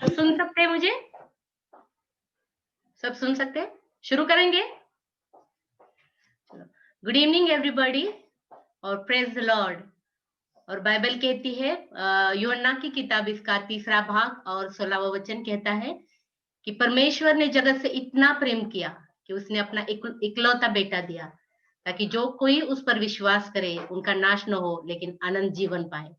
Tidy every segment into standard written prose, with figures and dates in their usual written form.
सुन सकते हैं मुझे? सब सुन सकते हैं? शुरू करेंगे? गुड इवनिंग एवरीबॉडी और प्रेज द लॉर्ड। और बाइबल कहती है, यूहन्ना की किताब इसका 3रा भाग और 16वां वचन कहता है कि परमेश्वर ने जगत से इतना प्रेम किया कि उसने अपना इकलौता बेटा दिया, ताकि जो कोई उस पर विश्वास करे उनका नाश न हो लेकिन अनंत जीवन पाए।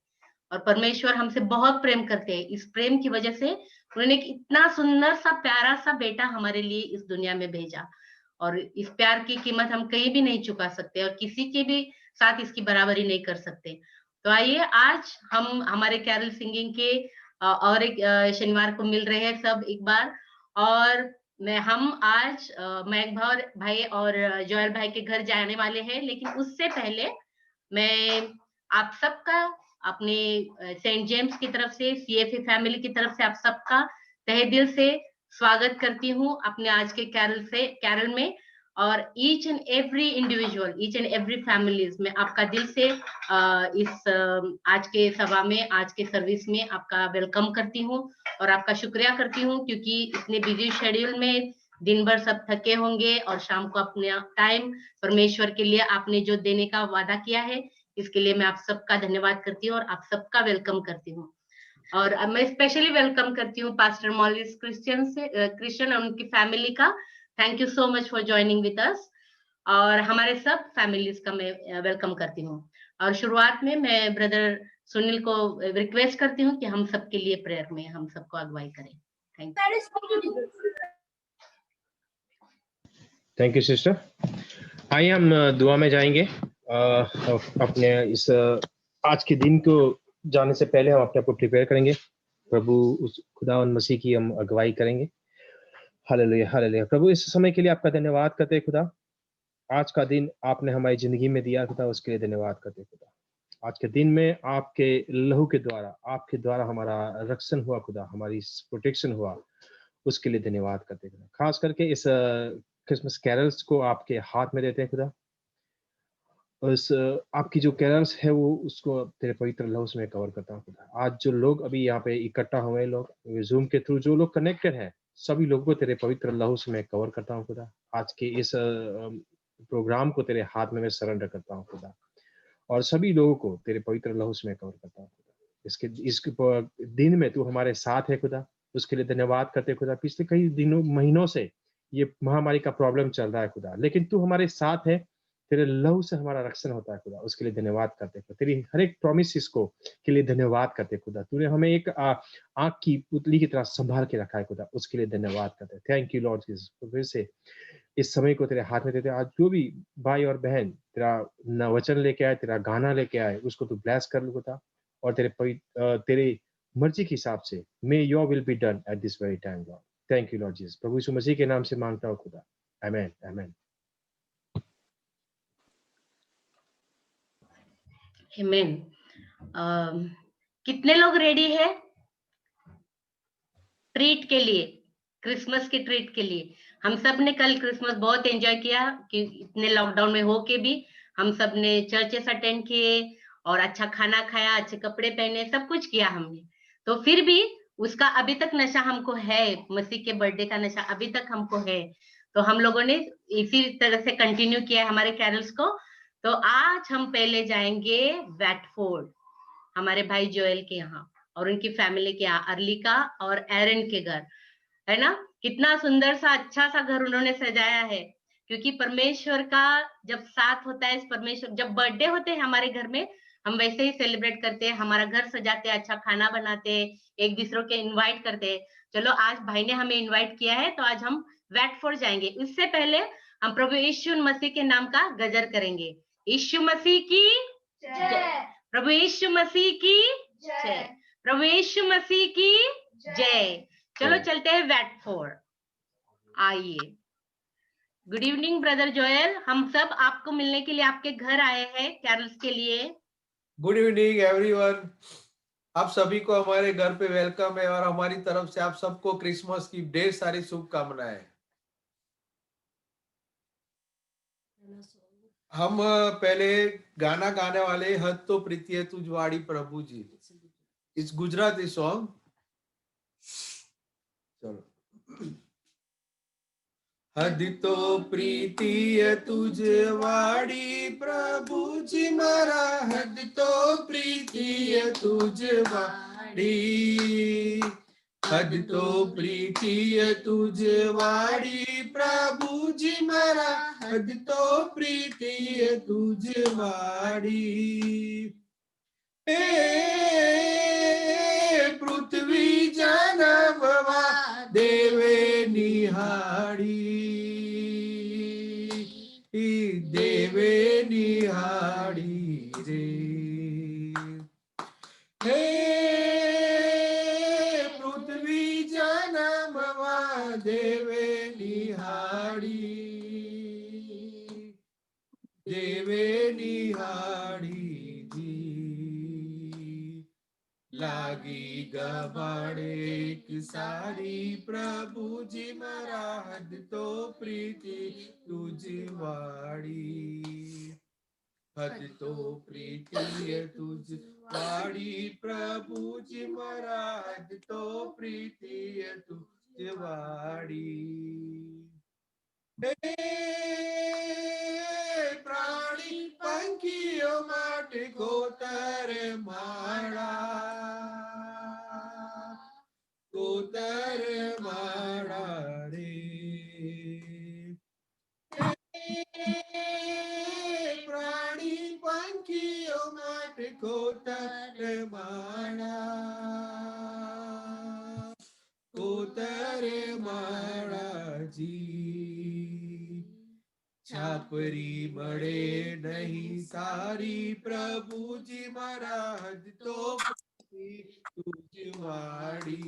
और परमेश्वर हमसे बहुत प्रेम करते हैं। इस प्रेम की वजह से उन्होंने एक इतना सुंदर सा प्यारा सा बेटा हमारे लिए इस दुनिया में भेजा, और इस प्यार की कीमत हम कहीं भी नहीं चुका सकते और किसी के भी साथ इसकी बराबरी नहीं कर सकते। तो आइए, आज हम हमारे कैरल सिंगिंग के और एक शनिवार को मिल रहे हैं सब एक बार। और हम आज मैक भाई और जोयल भाई के घर जाने वाले हैं, लेकिन उससे पहले मैं आप सबका अपने सेंट जेम्स की तरफ से, CFA फैमिली की तरफ से आप सबका तहे दिल से स्वागत करती हूँ अपने आज के कैरल में। और each and every individual, each and every families में आपका दिल से इस आज के सभा में, आज के सर्विस में आपका वेलकम करती हूँ और आपका शुक्रिया करती हूँ, क्योंकि इतने बिजी शेड्यूल में दिन भर सब थके होंगे और शाम को अपने टाइम परमेश्वर के लिए आपने जो देने का वादा किया है, इसके लिए मैं आप सबका धन्यवाद करती हूँ और आप सबका वेलकम करती हूँ। और मैं स्पेशली वेलकम करती हूँ पास्टर मॉलिस क्रिश्चियन और उनकी फैमिली का। Thank you so much for joining with us. और हमारे सब फैमिलीज का मैं वेलकम करती हूँ। और शुरुआत में मैं ब्रदर सुनील को रिक्वेस्ट करती हूँ कि हम सबके लिए प्रेयर में हम सबको अगुवाई करें। Thank you sister. आइए हम दुआ में जाएंगे। अपने इस आज के दिन को जाने से पहले हम अपने आप को प्रिपेयर करेंगे। प्रभु उस खुदावंद मसीह की हम अगुवाई करेंगे। Hallelujah hallelujah. प्रभु, इस समय के लिए आपका धन्यवाद करते हैं खुदा। आज का दिन आपने हमारी जिंदगी में दिया खुदा, उसके लिए धन्यवाद करते हैं खुदा। आज के दिन में आपके लहू के द्वारा, आपके द्वारा हमारा रक्षण हुआ खुदा, हमारी प्रोटेक्शन हुआ, उसके लिए धन्यवाद करते हैं खुदा। खास करके इस क्रिसमस कैरल्स को आपके हाथ में देते हैं खुदा। उस आपकी जो कैरल्स है वो उसको तेरे पवित्र लहू में कवर करता हूँ खुदा। आज जो लोग अभी यहाँ पे इकट्ठा हुए हैं, लोग जूम के थ्रू जो लोग कनेक्टेड हैं, सभी लोगों को तेरे पवित्र लहू में कवर करता हूँ खुदा। आज के इस प्रोग्राम को तेरे हाथ में मैं सरेंडर करता हूँ खुदा, और सभी लोगों को तेरे पवित्र लहू में कवर करता हूँ खुदा। इसके दिन में तू हमारे साथ है खुदा, उसके लिए धन्यवाद करते खुदा। पिछले कई दिनों महीनों से ये महामारी का प्रॉब्लम चल रहा है खुदा, लेकिन तू हमारे साथ है, तेरे लहू से हमारा रक्षण होता है खुदा, उसके लिए धन्यवाद करते खुदा। तेरी हर एक प्रॉमिस को के लिए धन्यवाद करते खुदा। तूने हमें एक आँख की पुतली की तरह संभाल के रखा है खुदा, उसके लिए धन्यवाद करते। Thank you lord Jesus. तो फिर से इस समय को तेरे हाथ में देते। आज जो भी भाई और बहन तेरा वचन लेके आए, तेरा गाना लेके आए, उसको तू ब्लेस कर लो खुदा, और तेरे मर्जी के हिसाब से may your will be done at this very time lord. Thank you lord Jesus. प्रभु यीशु मसीह के नाम से मांगता हूँ खुदा, आमीन आमीन। आमीन। कितने लोग रेडी है ट्रीट के लिए, क्रिसमस की ट्रीट के लिए? हम सब ने कल क्रिसमस बहुत एंजॉय किया, कि इतने लॉकडाउन में होके भी हम सब ने चर्चेस अटेंड किए और अच्छा खाना खाया, अच्छे कपड़े पहने, सब कुछ किया हमने। तो फिर भी उसका अभी तक नशा हमको है, मसीह के बर्थडे का नशा अभी तक हमको है। तो हम लोगों ने इसी तरह से कंटिन्यू किया है हमारे कैरल्स को। तो आज हम पहले जाएंगे वैटफोर्ड, हमारे भाई जोएल के यहाँ और उनकी फैमिली के यहाँ, अर्लिका और एरन के घर, है ना। कितना सुंदर सा अच्छा सा घर उन्होंने सजाया है, क्योंकि परमेश्वर का जब साथ होता है, परमेश्वर जब बर्थडे होते हैं हमारे घर में, हम वैसे ही सेलिब्रेट करते हैं, हमारा घर सजाते हैं, अच्छा खाना बनाते हैं, एक दूसरे के इनवाइट करते हैं। चलो, आज भाई ने हमें इनवाइट किया है तो आज हम वैटफोर्ड जाएंगे। इससे पहले हम प्रभु यीशु मसीह के नाम का गजर करेंगे। यीशु मसीह की जय, प्रभु यीशु मसीह की जय, प्रभु यीशु मसीह की जय। चलो चलते हैं वैटफोर्ड। आइए। गुड इवनिंग ब्रदर जोएल, हम सब आपको मिलने के लिए आपके घर आए हैं कैरल्स के लिए। गुड इवनिंग एवरीवन, आप सभी को हमारे घर पे वेलकम है, और हमारी तरफ से आप सबको क्रिसमस की ढेर सारी शुभकामनाएं। हम पहले गाना गाने वाले हद तो प्रीति है तुझवाड़ी प्रभु जी, इट्स गुजराती सॉन्ग। चलो। हद तो प्रीति है तुझवाड़ी प्रभु जी मारा, हद तो प्रीति है तुझवाड़ी, हद तो प्रीति है तुझवाड़ी प्रभु जी मारा, हद तो प्रीति है तुझवाड़ी। पृथ्वी जनमवा देवे निहारी, देवे निहारी रे। हे पृथ्वी जनमवा देवे निहारी, देवे निहारी जी। लागी गबाड़े एक सारी प्रभु जी मारा, हद तो प्रीति तुझवाड़ी, हद तो प्रीति है तुझवाड़ी प्रभु जी मारा, हद तो प्रीति है तुझवाड़ी। प्राणी पंखियों माट कोतर माड़ा, कोतर माड़ा रे। प्राणी पंखियों माट कोतर माड़ा, कोतर माड़ा जी। छापरी मड़े नहीं सारी प्रभु जी मारा, हद तो तुझवाड़ी,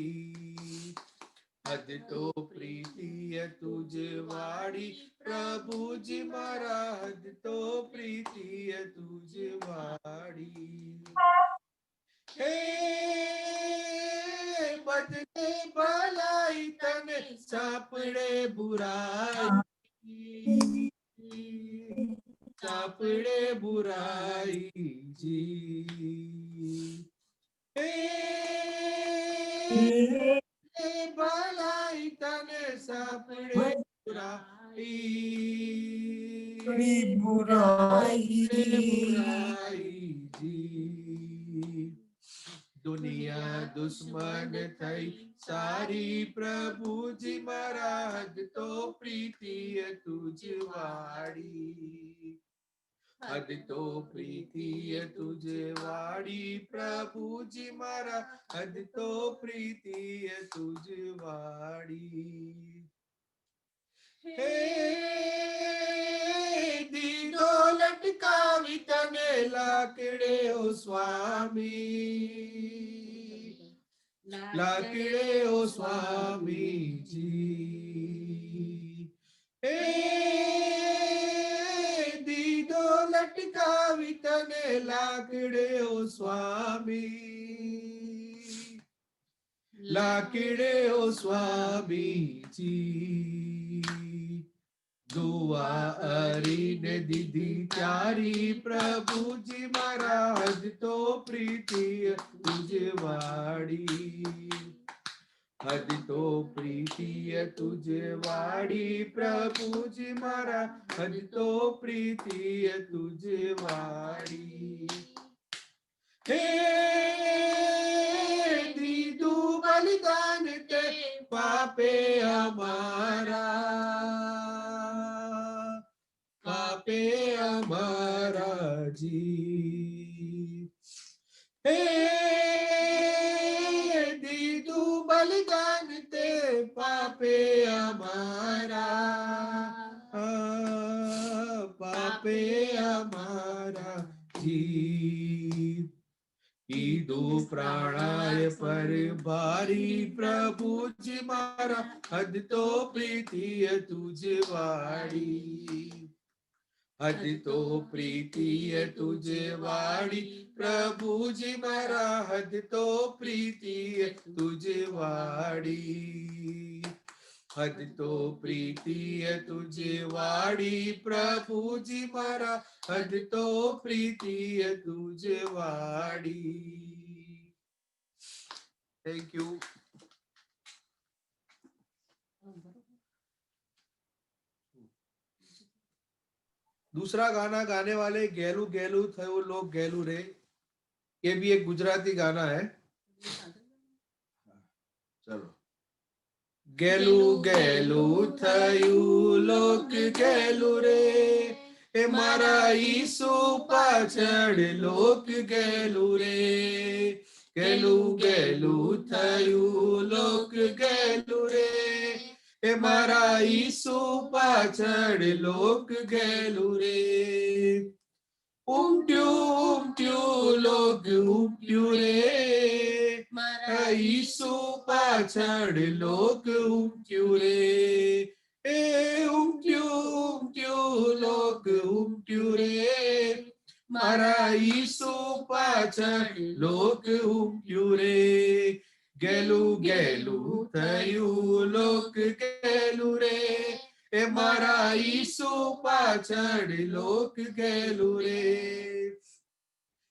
हद तो प्रीति है तुझवाड़ी प्रभु जी मारा, हद तो प्रीति है तुझवाड़ी। हे बदले भलाई तने सापड़े बुराई, सापड़े बुराई जी। भलाई तने सापड़े बुराई, बुराई जी। दुनिया दुश्मन थई सारी प्रभु जी मारा, हद तो प्रीति है तुझवाड़ी, हद तो प्रीति है तुझवाड़ी प्रभु जी मारा, हद तो प्रीति है तुझवाड़ी। हे दीनो लटकावी तने लाकड़े ओ स्वामी, लाकड़े ओ स्वामी जी। दीदो लटकावी तने लाकड़े ओ स्वामी, लाकड़े ओ स्वामी जी। दुआ अरी ने दीदी प्यारी प्रभु जी मारा, हद तो प्रीति तुझवाड़ी, हद तो प्रीति है तुझवाड़ी प्रभु जी मारा, हद तो प्रीति है तुझवाड़ी। हे दीदू बलिदान ते पापे हमारा, पापे हमारा जी। हे दीदू बलिदान ते पापे हमारा, पापे हमारा जी। ईदो प्राणाय पर भारी प्रभु जी मारा, हद तो प्रीति है तुझवाड़ी, हद तो प्रीति है तुझवाड़ी प्रभु जी मारा, हद तो प्रीति है तुझवाड़ी, हद तो प्रीति है तुझे वाड़ी प्रभु जी मारा, हद तो प्रीति है तुझे वाड़ी। Thank you. दूसरा गाना गाने वाले गेलू गेलू थे वो लोग गेलू रे, ये भी एक गुजराती गाना है। चलो। गेलू गेलू थयू लोक गेलू रे, ए मारा ईसु पाछड़ लोक गेलू रे। गेलू गेलू थयू लोक गेलू रे, ए मारा ईसु पाछड़ लोक गेलू रे। उमट्यू लोग उमट्यू रे, मारा ईसु पाछड़ लोग उमट्यू रे। ए उमट्यू लोग उमट्यू रे, मारा ईसु पाछड़ लोग उमट्यू रे। गेलू गेलू थयू लोग गेलू रे, ए मारा ईसु पाछड़ लोक गेलू रे।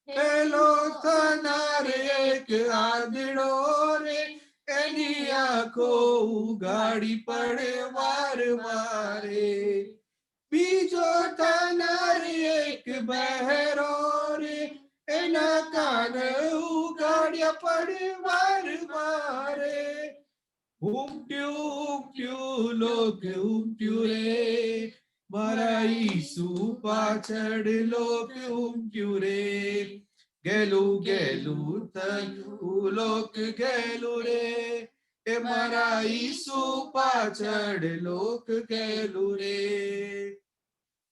गेलो थनार एक आदड़ो रे, एनी आंखो उगाड़ी पड़े वार मारे। बीजो थनार एक बहरो रे, एना कान उगाड़िया पड़े वार मारे। उमट्यू लोग उमट्यू रे, मारा ईसु पाछड़ लोग उमट्यू रे। गेलू गेलू थयू लोग गेलू रे, ए मारा ईसु पाछड़ लोग गेलू रे।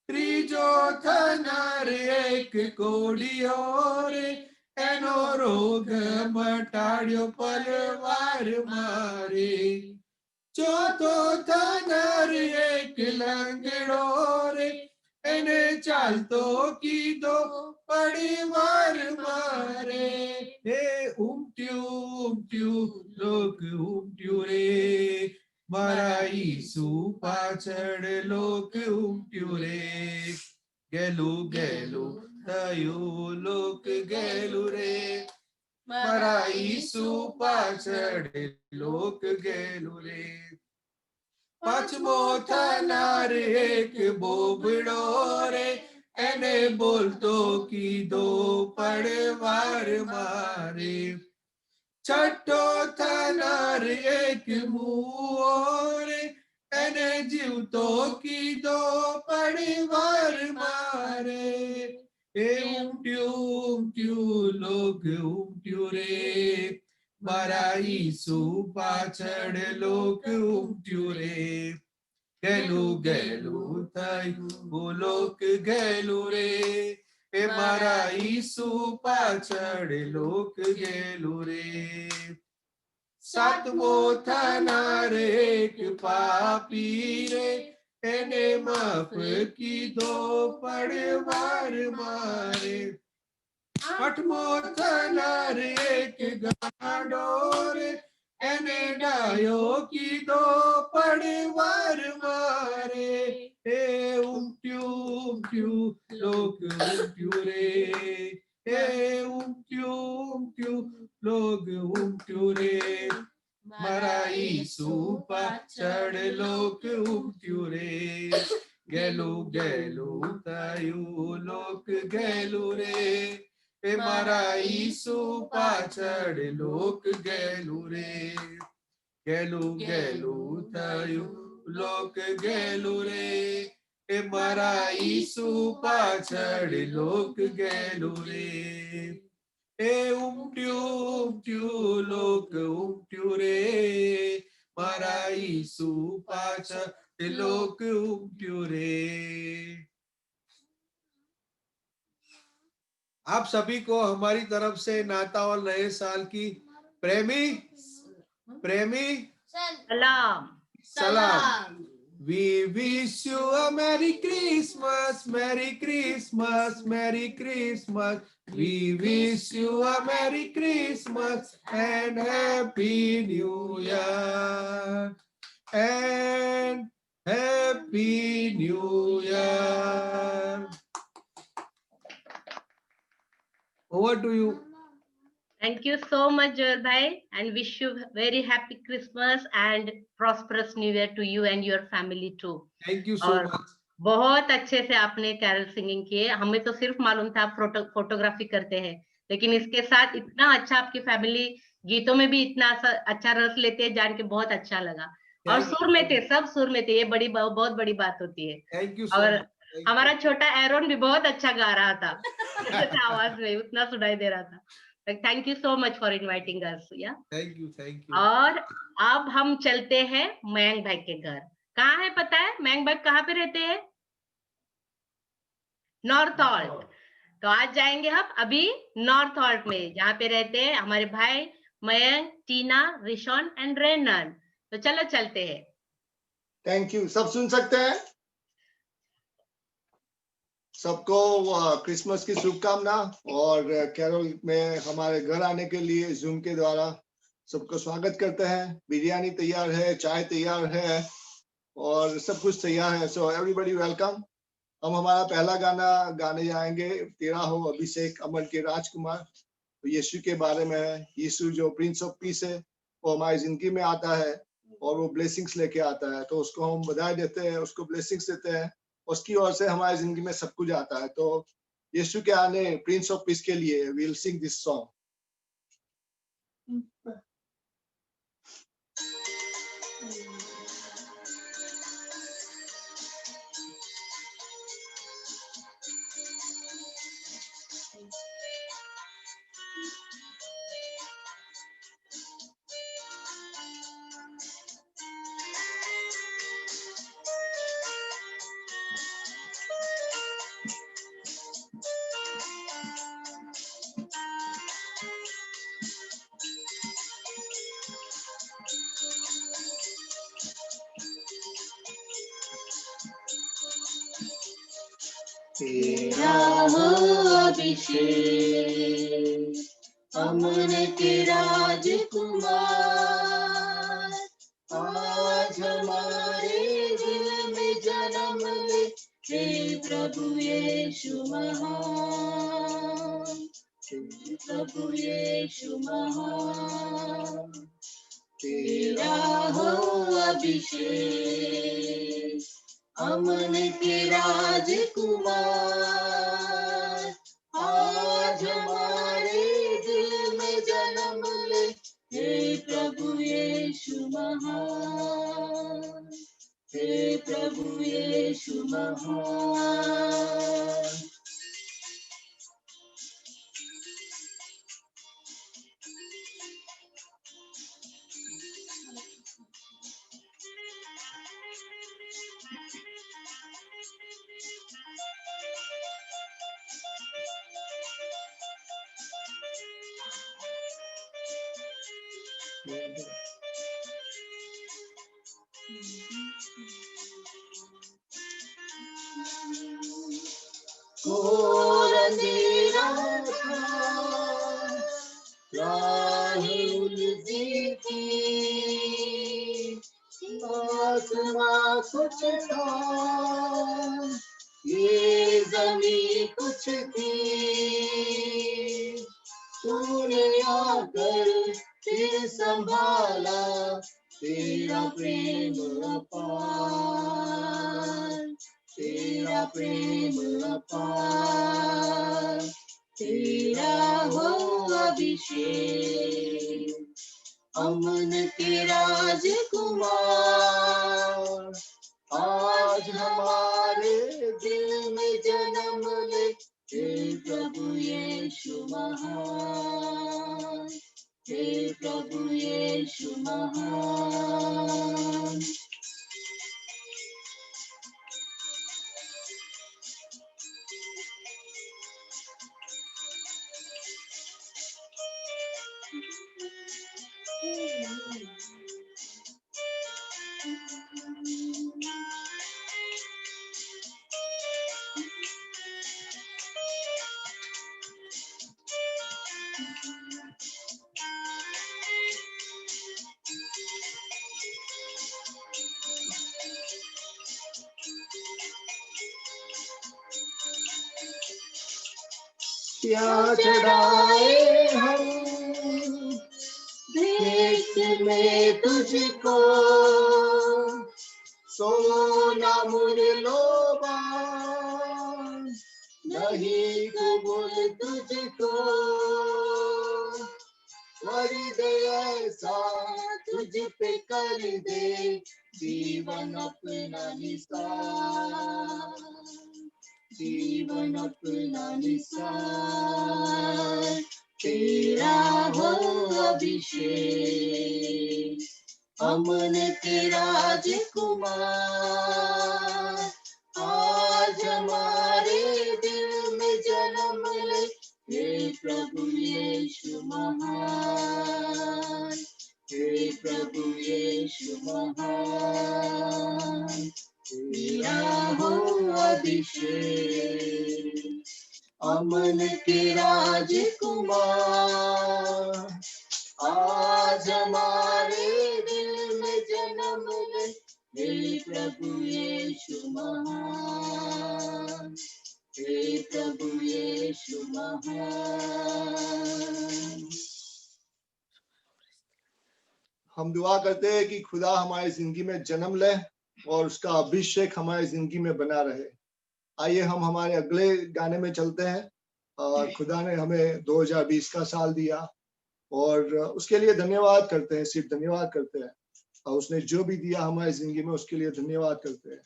त्रीजो थनार एक कोड़ियो रे, एनो रोग मटाड़ियो पलवार मारे। चौथो थनार एक लंगड़ो रे, एने चालतो की दो परिवार मारे। हे उमट्यू लोग उमट्यू रे, मारा ईसु पाछड़ लोग उमट्यू रे। गेलू गेलू थयू लोग गेलू रे, मारा ईसु पाछड़ लोग गेलू रे। पांचमो थनार एक बोबड़ो रे, एने बोलतो की दो पड़वार मारे। छठो थनार एक मुओ रे, एने जीवतो की दो परिवार मारे। ए उमट्यू लोग उमट्यू रे, मारा ईसु पाछड़ लोग उमट्यू रे। गेलू गेलू थयू लोग गेलू रे, ए मारा ईसु पाछड़ लोग गेलू रे। सातवो थनार एक पापी रे, एने माफ की दो पड़वार मारे। आठमो थनार एक गाड़ो रे, एने डायो की दो पड़वार मारे। ए उमट्यू लोग उमट्यू रे, ए उमट्यू लोग उमट्यू रे, मारा ईसु पाछड़ लोग उमट्यू रे। गेलू गेलू थयू लोग गेलू रे, ए मारा ईसु पाछड़ लोग गेलू रे। गेलू गेलू थयू लोग गेलू रे, ए मारा ईसु पाछड़ लोग गेलू रे। ए उमट्यू लोग उमट्यू रे, मारा ईसु पाछड़ लोग उमट्यू रे। आप सभी को हमारी तरफ से नाताल नए साल की प्रेमी सलाम। We wish you a Merry Christmas, Merry Christmas, Merry Christmas. We wish you a Merry Christmas and Happy New Year. and Happy New Year. Over to you. Thank you so much, Joel bhai, and wish you very happy Christmas and prosperous New Year to you and your family too. Thank you so और much. बहुत अच्छे से आपने Carol singing किए। हमें तो सिर्फ मालूम था आप फोटोग्राफी करते हैं, लेकिन इसके साथ इतना अच्छा आपकी फैमिली गीतों में भी इतना अच्छा रस लेते हैं, जान के बहुत अच्छा लगा। और सुर में थे, सब सुर में थे, ये बहुत बड़ी बात होती है। Thank you. और हमारा छोटा एरोन भी बहुत अच्छा गा रहा था आवाज में उतना सुनाई दे रहा था। Thank you so much for inviting us. या थैंक यू। और अब हम चलते हैं मयंक भाई के घर। कहाँ है पता है मयंक भाई कहाँ पे रहते हैं? North halt. तो आज जाएंगे हम अभी नॉर्थ हॉल्ट में, जहाँ पे रहते हैं हमारे भाई मयंक, टीना, रिशॉन एंड रेनन। तो चलो चलते हैं। Thank you. सब सुन सकते हैं? सबको क्रिसमस की शुभकामना और कैरोल में हमारे घर आने के लिए जूम के द्वारा सबको स्वागत करते हैं। बिरयानी तैयार है, चाय तैयार है और सब कुछ तैयार है। So everybody welcome. हम हमारा पहला गाना गाने जाएंगे, तेरा हो अभिषेक, अमन के राजकुमार। तो यीशु के बारे में है। यीशु जो प्रिंस ऑफ पीस है, वो हमारी जिंदगी में आता है और वो ब्लेसिंग्स लेके आता है। तो उसको हम बधाई देते हैं, उसको ब्लेसिंग्स देते हैं। उसकी ओर से हमारी जिंदगी में सब कुछ आता है। तो यीशु के आने, प्रिंस ऑफ पीस के लिए we will sing this song. तेरा हो अभिषेक, अमन के राजकुमार, आज हमारे दिल में जन्म ले, हे प्रभु यीशु महान, प्रभु यीशु महान। तेरा हो अभिषेक, अमन के राजकुमार, आज हमारे दिल में जन्म ले, हे प्रभु यीशु महान, हे प्रभु यीशु महान। घोर अंधेरा था, राहें उलझी थी, आसमां कुछ था, ये ज़मीं कुछ थी, तूने आकर फिर संभाला, तेरा प्रेम अपार, तेरा प्रेम अपार। तेरा हो अभिषेक, अमन के राजकुमार, आज हमारे दिल में जन्म ले, हे प्रभु यीशु महान, हे प्रभु यीशु महान। क्या चढ़ाए हम देश में तुझको, सोना मुरलोबा नहीं कबूल तुझको, वरी ऐसा तुझ पे कर दे जीवन अपना निसार, जीवन अपना निसार, तेरा हो अभिषेक, अमन के राजकुमार, आज हमारे दिल में जन्म ले, हे प्रभु यीशु महान, हे प्रभु यीशु महान, तेरा हो अभिषेक, अमन के राजकुमार, आज हमारे दिल में जन्म ले, हे प्रभु यीशु महान, हे प्रभु यीशु महान। हम दुआ करते हैं कि खुदा हमारी जिंदगी में जन्म ले और उसका अभिषेक हमारी जिंदगी में बना रहे। आइए हम हमारे अगले गाने में चलते हैं। खुदा ने हमें 2020 का साल दिया और उसके लिए धन्यवाद करते हैं, सिर्फ धन्यवाद करते हैं। और उसने जो भी दिया हमारी जिंदगी में उसके लिए धन्यवाद करते हैं।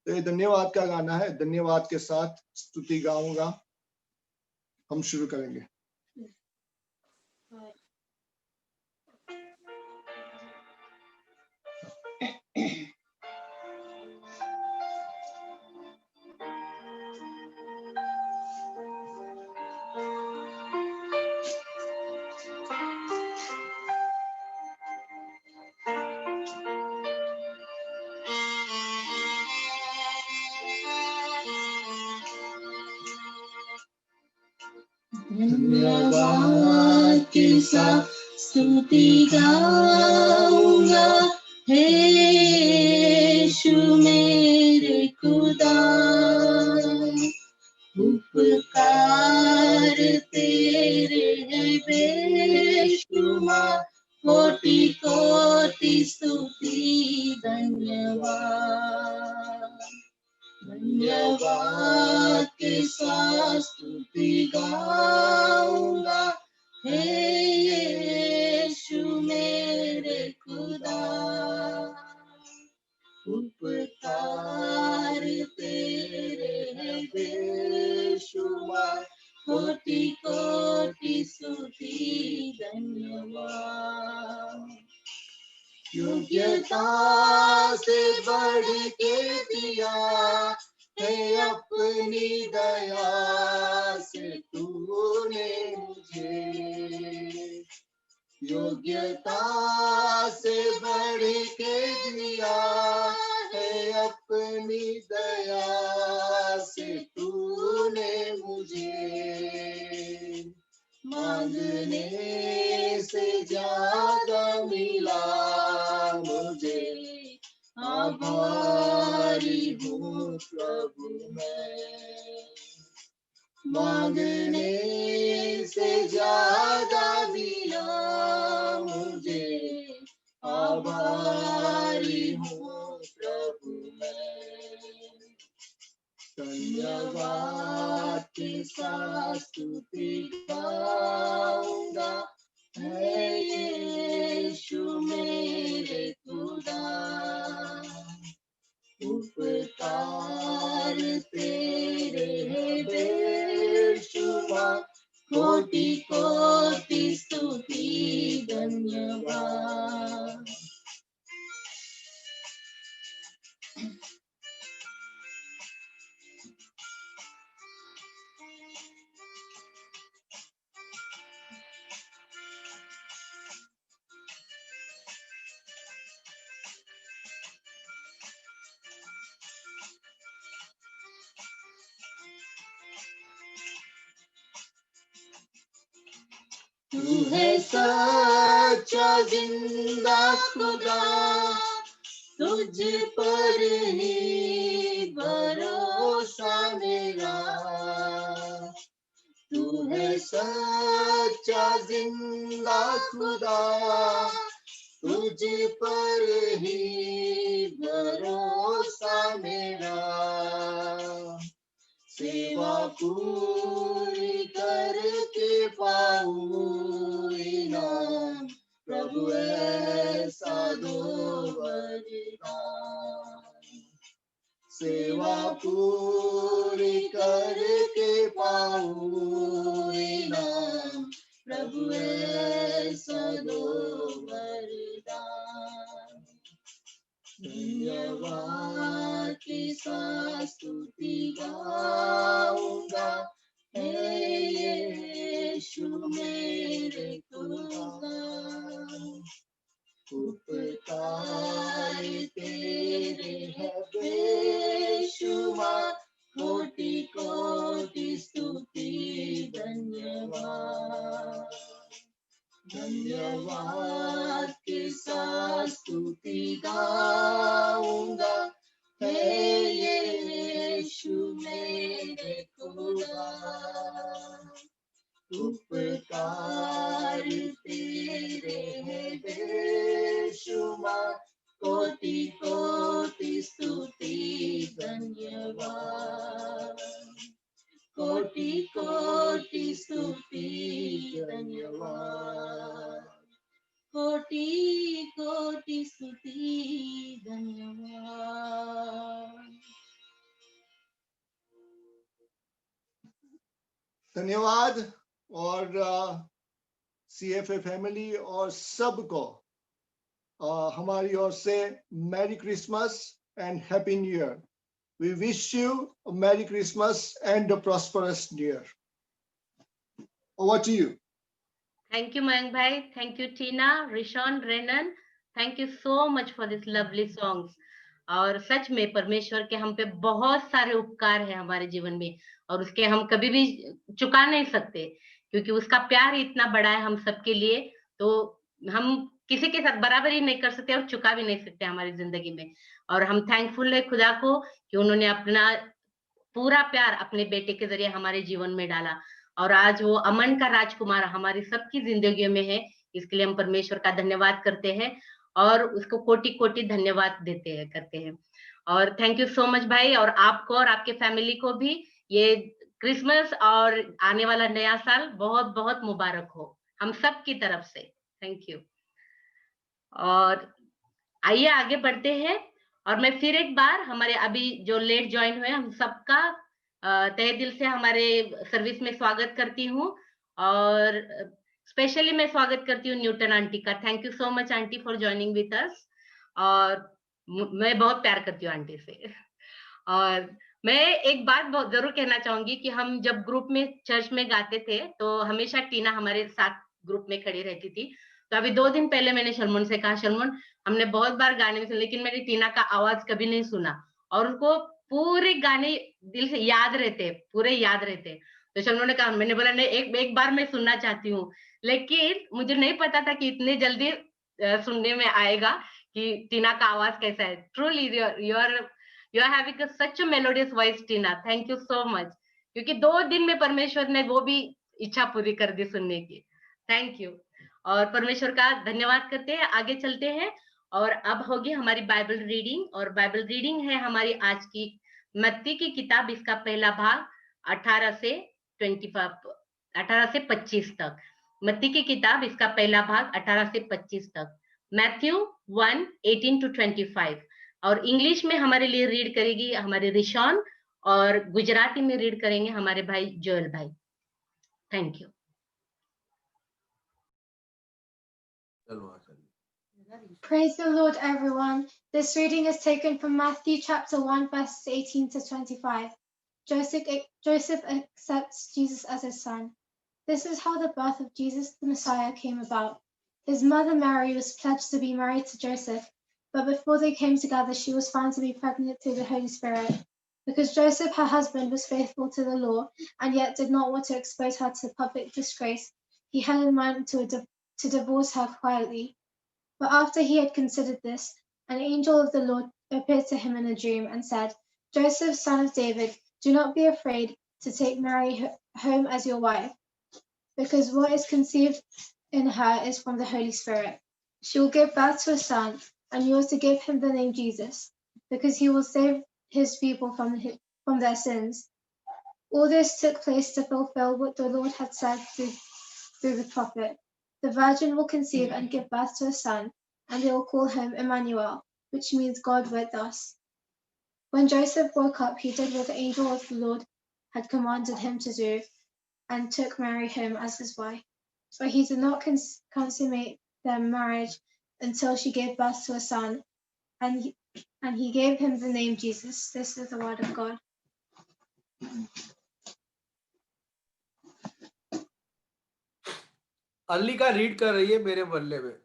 तो ये धन्यवाद का गाना है, धन्यवाद के साथ स्तुति गाऊंगा। हम शुरू करेंगे। धन्यवाद के साथ स्तुति गाऊंगा, हे यीशु मेरे खुदा, उपकार तेरे हैं बेशुमार, कोटि कोटि स्तुति धन्यवाद, धन्यवाद के साथ स्तुति गाऊंगा, हे यीशु मेरे खुदा, उपकार तेरे हैं बेशुमार, कोटि कोटि स्तुति धन्यवाद। योग्यता से बढ़ के दिया है अपनी दया से तूने मुझे, योग्यता से बढ़ के दिया है अपनी दया से तूने मुझे, मांगने से ज्यादा मिला मुझे, आभारी हूँ प्रभु मैं, मांगने से ज्यादा दिया मुझे, आभारी हूँ प्रभु मैं, धन्यवाद के साथ स्तुति गाऊंगा, हे यीशु मेरे खुदा, उपकार तेरे हैं बेशुमार, कोटि कोटि स्तुति धन्यवाद। तू है सच्चा जिंदा खुदा, तुझ पर ही सच्चा जिंदा खुदा, तुझ पर ही भरोसा मेरा। सेवा पूरी करके पाऊं इनाम, प्रभु ऐसा दो वरदान। सेवा पूरी करके पाऊं इनाम, प्रभु ऐसा दो वरदान। धन्यवाद की स्तुति गाऊंगा, हे यीशु मेरे खुदा। उपकार तेरे है बेशुमार, कोटि कोटि स्तुति धन्यवाद। धन्यवाद के साथ स्तुति गाऊंगा, हे यीशु मेरे खुदा। उपकार तेरे है बेशुमार, कोटि कोटि स्तुति धन्यवाद। कोटि कोटि स्तुति धन्यवाद। कोटि कोटि स्तुति धन्यवाद। धन्यवाद। और CFA फैमिली और सबको हमारी ओर से merry Christmas and happy new year. We wish you a Merry Christmas and a prosperous New Year. Over to you. Thank you, Mayank bhai. Thank you, Tina, Rishon, Renan. Thank you so much for this lovely songs. और सच में परमेश्वर के हम पे बहुत सारे उपकार हैं हमारे जीवन में, और उसके हम कभी भी चुका नहीं सकते, क्योंकि उसका प्यार इतना बड़ा है हम सबके लिए, तो हम किसी के साथ बराबरी नहीं कर सकते और चुका भी नहीं सकते हमारी जिंदगी में। और हम थैंकफुल है खुदा को कि उन्होंने अपना पूरा प्यार अपने बेटे के जरिए हमारे जीवन में डाला, और आज वो अमन का राजकुमार हमारी सबकी जिंदगियों में है। इसके लिए हम परमेश्वर का धन्यवाद करते हैं और उसको कोटि कोटि धन्यवाद देते हैं, करते हैं। और थैंक यू सो मच भाई, और आपको और आपके फैमिली को भी ये क्रिसमस और आने वाला नया साल बहुत बहुत मुबारक हो हम सब की तरफ से। Thank you. और आइए आगे बढ़ते हैं, और मैं फिर एक बार हमारे अभी जो लेट ज्वाइन हुए हम सबका तहे दिल से हमारे सर्विस में स्वागत करती हूँ, और स्पेशली मैं स्वागत करती हूँ न्यूटन आंटी का। Thank you so much aunty for joining with us, और मैं बहुत प्यार करती हूँ आंटी से। और मैं एक बात बहुत जरूर कहना चाहूंगी कि हम जब ग्रुप में चर्च में गाते थे तो हमेशा टीना हमारे साथ ग्रुप में खड़ी रहती थी। तो अभी 2 दिन पहले मैंने शर्मन से कहा, शर्मन हमने बहुत बार गाने में सुना लेकिन मैंने टीना का आवाज कभी नहीं सुना, और उसको पूरे गाने दिल से याद रहते, पूरे याद रहते। तो शर्मन ने कहा, मैंने बोला नहीं, एक बार मैं सुनना चाहती हूँ, लेकिन मुझे नहीं पता था कि इतने जल्दी सुनने में आएगा कि टीना का आवाज कैसा है। Truly you are having such a melodious voice, Tina. Thank you so much, क्योंकि 2 दिन में परमेश्वर ने वो भी इच्छा पूरी कर दी सुनने की। थैंक यू, और परमेश्वर का धन्यवाद करते हैं। आगे चलते हैं, और अब होगी हमारी बाइबल रीडिंग, और बाइबल रीडिंग है हमारी आज की मत्ती की किताब, इसका पहला भाग 18 से 25 तक। मत्ती की किताब इसका पहला भाग 18 से 25 तक, मैथ्यू 1:18 to 25। और इंग्लिश में हमारे लिए रीड करेगी हमारे रिशॉन, और गुजराती में रीड करेंगे हमारे भाई जोएल भाई। Thank you. Praise the Lord, everyone. This reading is taken from Matthew chapter 1, verses 18 to 25. Joseph accepts Jesus as his son. This is how the birth of Jesus the Messiah came about. His mother Mary was pledged to be married to Joseph, but before they came together, she was found to be pregnant through the Holy Spirit. Because Joseph, her husband, was faithful to the law and yet did not want to expose her to public disgrace, he had in mind to divorce her quietly. But after he had considered this, an angel of the Lord appeared to him in a dream and said, Joseph, son of David, do not be afraid to take Mary home as your wife, because what is conceived in her is from the Holy Spirit. She will give birth to a son, and you are to give him the name Jesus, because he will save his people from their sins. All this took place to fulfill what the Lord had said through the prophet. The virgin will conceive and give birth to a son, and they will call him Emmanuel, which means God with us. When Joseph woke up, he did what the angel of the Lord had commanded him to do, and took Mary home as his wife. But he did not consummate their marriage until she gave birth to a son, and he gave him the name Jesus. This is the word of God. Allika read कर रही है मेरे बदले में.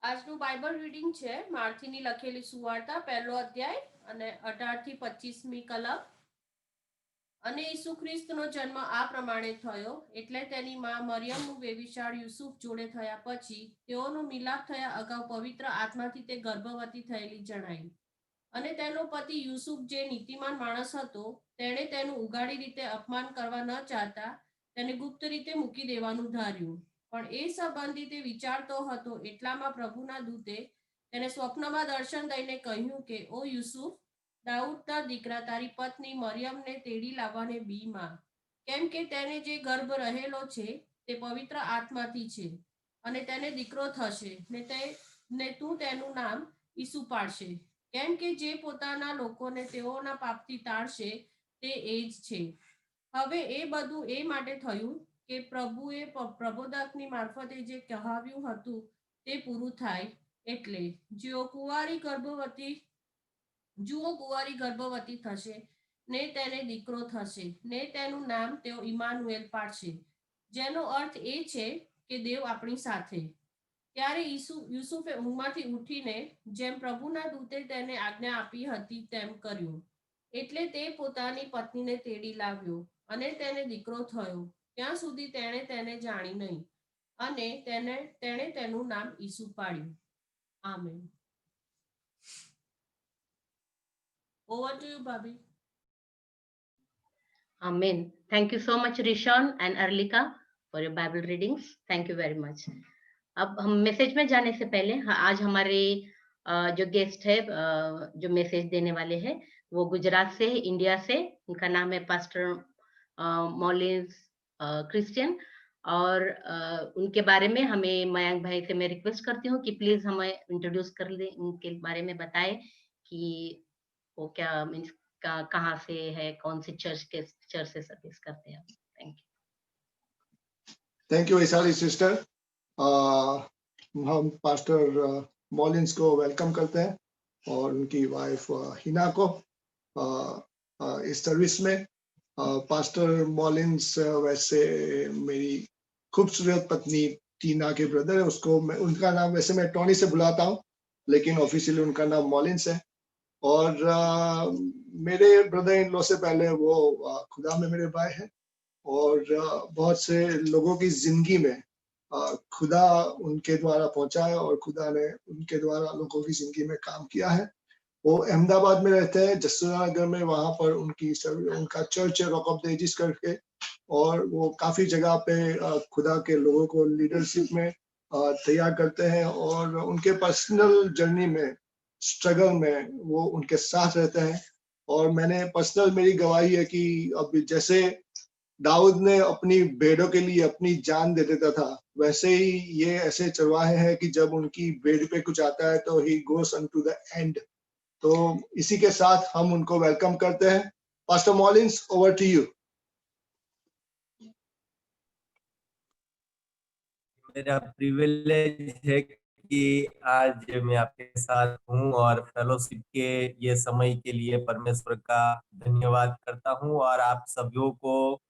આજનું Bible reading છે માર્થીની લખેલી સુવાર્તા પહેલો અધ્યાય અને 18 થી 25મી કલમ. અને ઈસુ ખ્રિસ્તનો જન્મ આ પ્રમાણે થયો, એટલે તેની માં મરિયમનું વેવિશાળ યુસુફ જોડે થયા પછી તેઓનો મિલાપ થયા અગાઉ પવિત્ર આત્માથી તે ગર્ભવતી થયેલી જણાઈ. અને તેનો પતિ યુસુફ જે નીતિમાન માણસ હતો, તેણે તેનું ઉગાડી રીતે અપમાન કરવા ન ચાહતા તેને ગુપ્ત રીતે મૂકી દેવાનું ધાર્યું. પણ એ સંબંધી તે વિચારતો હતો, એટલામાં પ્રભુના દૂતે તેને સ્વપ્નમાં દર્શન દઈને કહ્યું કે ઓ યુસુફ, દાઉદના દીકરા, તારી પત્ની મરિયમને તેડી લાવવાને બીમાં, કેમ કે તેને જે ગર્ભ રહેલો છે તે પવિત્ર આત્માથી છે, અને તેને દીકરો થશે, ને તું તેનું નામ ઈસુ પાડશે, કેમ કે જે પોતાના લોકોને તેઓના પાપથી તાળશે તે એ જ છે. હવે એ બધું એ માટે થયું કે પ્રભુએ પ્રબોધકની મારફતે જે કહાવ્યું હતું તે પૂરું થાય. એટલે જુઓ કુંવારી ગર્ભવતી થશે, ને તેને દીકરો થશે, ને તેનું નામ તેઓ ઇમાનુએલ પાડશે, જેનો અર્થ એ છે કે દેવ આપણી સાથે. ત્યારે યુસુફે ઊંઘમાંથી ઉઠીને જેમ પ્રભુના દૂતે તેને આજ્ઞા આપી હતી તેમ કર્યું. એટલે તે પોતાની પત્નીને તેડી લાવ્યો, અને તેને દીકરો થયો. ત્યાં સુધી તેણે તેને જાણી નહીં, અને તેણે તેનું નામ ઈસુ પાડ્યું. Amen. Over to you, Bobby. Amen. Thank you so much, Rishon and Arlika, for your Bible readings. Thank you very much. अब हम मैसेज में जाने से पहले आज हमारे जो गेस्ट है, जो मैसेज देने वाले हैं, वो गुजरात से, इंडिया से. उनका नाम है पास्टर मॉलिन्स क्रिश्चियन, और उनके बारे में हमें मयंक भाई से मैं रिक्वेस्ट करती हूँ कि प्लीज हमें इंट्रोड्यूस कर ले, उनके बारे में बताएं कि वो क्या मीन्स कहाँ से है, कौन सी चर्च से सर्विस करते हैं. Thank you. Thank you Vaishali sister. हम पास्टर मॉलिन्स को वेलकम करते हैं और उनकी वाइफ हिना को इस सर्विस में. पास्टर मॉलिन्स वैसे मेरी खूबसूरत पत्नी टीना के ब्रदर है. उसको उनका नाम वैसे मैं टोनी से बुलाता हूँ, लेकिन ऑफिशियली उनका नाम मॉलिन्स है. और मेरे ब्रदर इन लॉ से पहले वो खुदा में मेरे भाई हैं, और बहुत से लोगों की जिंदगी में खुदा उनके द्वारा पहुंचा है, और खुदा ने उनके द्वारा लोगों की जिंदगी में काम किया है. वो अहमदाबाद में रहते हैं, जसुरा नगर में. वहां पर उनका चर्च है, रॉक ऑफ द एजिस करके, और वो काफी जगह पे खुदा के लोगों को लीडरशिप में तैयार करते हैं, और उनके पर्सनल जर्नी में, स्ट्रगल में वो उनके साथ रहते हैं. और मैंने पर्सनल मेरी गवाही है कि अब जैसे दाऊद ने अपनी भेड़ों के लिए अपनी जान दे देता था, वैसे ही ये ऐसे चरवाहे हैं कि जब उनकी भेड़ पे कुछ आता है तो ही गोस अनटू द एंड. तो इसी के साथ हम उनको वेलकम करते हैं. Pastor Mollins, over to you. मेरा प्रिविलेज है कि आज मैं आपके साथ हूँ, और फेलोशिप के ये समय के लिए परमेश्वर का धन्यवाद करता हूँ, और आप सभी को,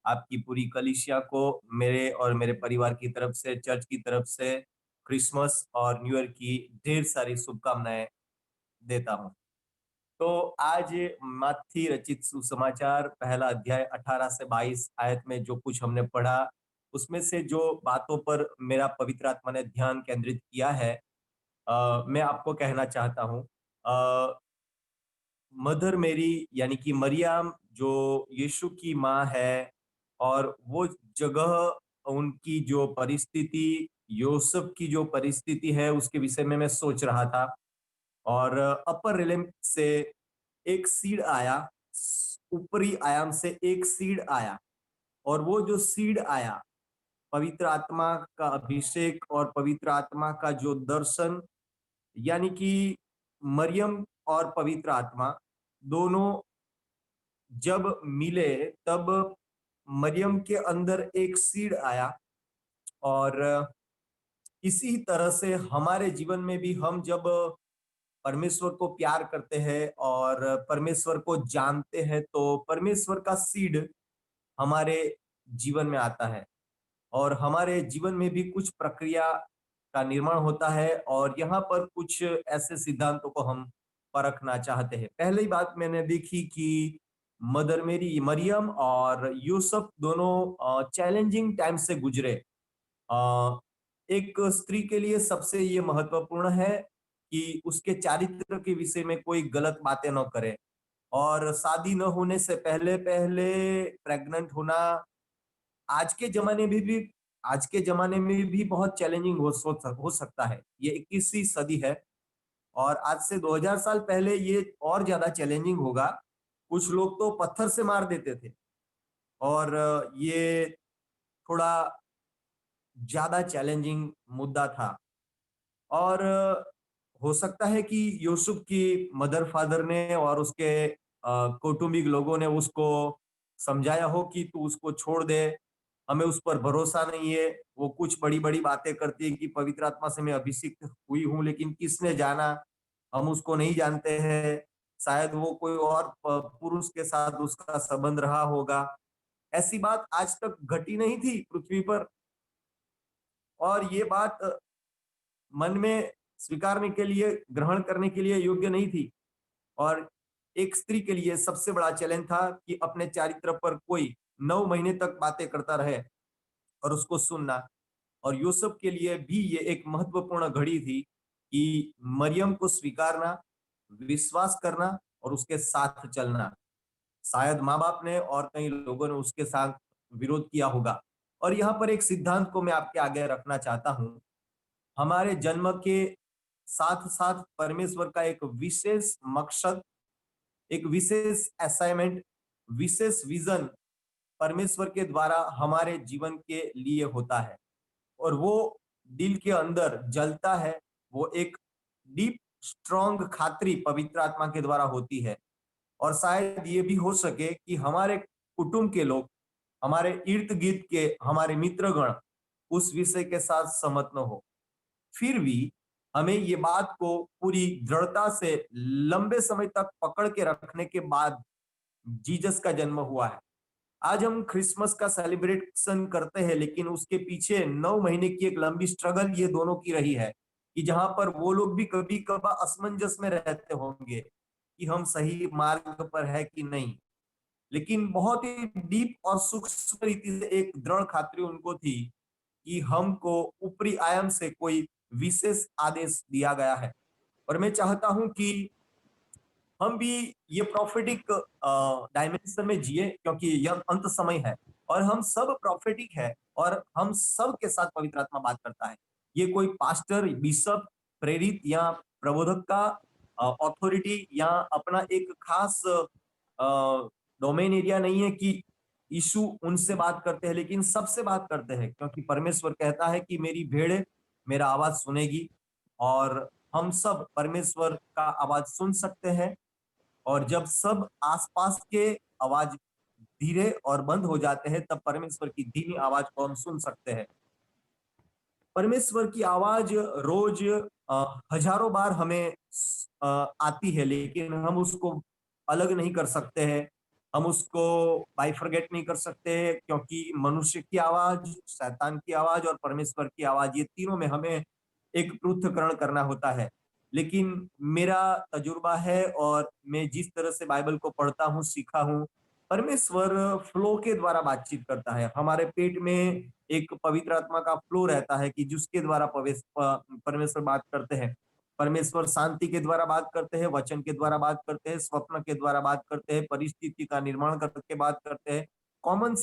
आपकी पूरी कलीसिया को मेरे और मेरे परिवार की तरफ से, चर्च की तरफ से क्रिसमस और न्यू ईयर की ढेर सारी शुभकामनाएं देता हूँ. तो आज मत्ती रचित सुसमाचार पहला अध्याय 18 से 22 आयत में जो कुछ हमने पढ़ा, उसमें से जो बातों पर मेरा पवित्र आत्मा ने ध्यान केंद्रित किया है, मैं आपको कहना चाहता हूँ. मदर मेरी यानी कि मरियम जो यीशु की माँ है, और वो जगह, उनकी जो परिस्थिति, यूसुफ की जो परिस्थिति है उसके विषय में मैं सोच रहा था। और अपर रिलम से एक सीड आया, ऊपरी आयाम से एक सीड आया, और वो जो सीड आया, पवित्र आत्मा का अभिषेक और पवित्र आत्मा का जो दर्शन, यानी कि मरियम और पवित्र आत्मा दोनों जब मिले तब मरियम के अंदर एक सीड आया। और इसी तरह से हमारे जीवन में भी हम जब परमेश्वर को प्यार करते हैं और परमेश्वर को जानते हैं तो परमेश्वर का सीड हमारे जीवन में आता है और हमारे जीवन में भी कुछ प्रक्रिया का निर्माण होता है। और यहाँ पर कुछ ऐसे सिद्धांतों को हम परखना चाहते हैं। पहली बात मैंने देखी कि मदर मेरी मरियम और यूसुफ दोनों चैलेंजिंग टाइम से गुजरे। एक स्त्री के लिए सबसे ये महत्वपूर्ण है कि उसके चारित्र के विषय में कोई गलत बातें न करे, और शादी न होने से पहले पहले प्रेग्नेंट होना आज के जमाने में भी बहुत चैलेंजिंग हो सकता है। ये 21वीं सदी है और आज से 2000 साल पहले ये और ज्यादा चैलेंजिंग होगा। कुछ लोग तो पत्थर से मार देते थे और ये थोड़ा ज्यादा चैलेंजिंग मुद्दा था। और हो सकता है कि यूसुफ की मदर फादर ने और उसके कौटुंबिक लोगों ने उसको समझाया हो कि तू उसको छोड़ दे, हमें उस पर भरोसा नहीं है, वो कुछ बड़ी बड़ी बातें करती है कि पवित्र आत्मा से मैं अभिषिक्त हुई हूँ, लेकिन किसने जाना, हम उसको नहीं जानते हैं, शायद वो कोई और पुरुष के साथ उसका संबंध रहा होगा। ऐसी बात आज तक घटी नहीं थी पृथ्वी पर, और ये बात मन में स्वीकारने के लिए, ग्रहण करने के लिए योग्य नहीं थी। और एक स्त्री के लिए सबसे बड़ा चैलेंज था कि अपने चारित्र पर कोई 9 महीने तक बातें करता रहे और उसको सुनना। और यूसुफ के लिए भी ये एक महत्वपूर्ण घड़ी थी कि मरियम को स्वीकारना, विश्वास करना और उसके साथ चलना। शायद माँ बाप ने और कई लोगों ने उसके साथ विरोध किया होगा। और यहाँ पर एक सिद्धांत को मैं आपके आगे रखना चाहता हूँ। हमारे जन्म के साथ साथ परमेश्वर का एक विशेष मकसद, एक विशेष असाइनमेंट, विशेष विजन परमेश्वर के द्वारा हमारे जीवन के लिए होता है और वो दिल के अंदर जलता है। वो एक डीप स्ट्रॉन्ग खातरी पवित्र आत्मा के द्वारा होती है। और शायद ये भी हो सके कि हमारे कुटुंब के लोग, हमारे इर्द गिर्द के हमारे मित्रगण उस विषय के साथ सहमत न हो, फिर भी हमें ये बात को पूरी दृढ़ता से लंबे समय तक पकड़ के रखने के बाद जीसस का जन्म हुआ है। आज हम क्रिसमस का सेलिब्रेशन करते हैं, लेकिन उसके पीछे 9 महीने की एक लंबी स्ट्रगल ये दोनों की रही है कि जहां पर वो लोग भी कभी कभार असमंजस में रहते होंगे कि हम सही मार्ग पर है कि नहीं, लेकिन बहुत ही डीप और सूक्ष्म रीति से एक दृढ़ खातरी उनको थी कि हमको ऊपरी आयाम से कोई विशेष आदेश दिया गया है। और मैं चाहता हूं कि हम भी ये प्रॉफिटिक डायमेंशन में जिए, क्योंकि यह अंत समय है और हम सब प्रॉफिटिक है और हम सब के साथ पवित्र आत्मा बात करता है। ये कोई पास्टर, बिशप, प्रेरित या प्रबोधक का अथॉरिटी या अपना एक खास डोमेन एरिया नहीं है कि यीशु उनसे बात करते हैं, लेकिन सबसे बात करते हैं, क्योंकि परमेश्वर कहता है कि मेरी भेड़ मेरा आवाज सुनेगी। और हम सब परमेश्वर का आवाज सुन सकते हैं। और जब सब आसपास के आवाज धीरे और बंद हो जाते हैं, तब परमेश्वर की धीमी आवाज को हम सुन सकते हैं। परमेश्वर की आवाज रोज हजारों बार हमें आती है, लेकिन हम उसको अलग नहीं कर सकते हैं, हम उसको बाइफरगेट नहीं कर सकते हैं, क्योंकि मनुष्य की आवाज, शैतान की आवाज और परमेश्वर की आवाज, ये तीनों में हमें एक पृथक्करण करना होता है। लेकिन मेरा तजुर्बा है और मैं जिस तरह से बाइबल को पढ़ता हूँ, सीखा हूँ, परमेश्वर फ्लो के द्वारा बातचीत करता है। हमारे पेट में एक पवित्र आत्मा का फ्लो रहता है कि जिसके द्वारा परमेश्वर बात करते हैं। परमेश्वर शांति के द्वारा बात करते हैं, वचन के द्वारा बात करते हैं, स्वप्न के द्वारा बात करते हैं, परिस्थिति का निर्माण करके बात करते हैं कॉमन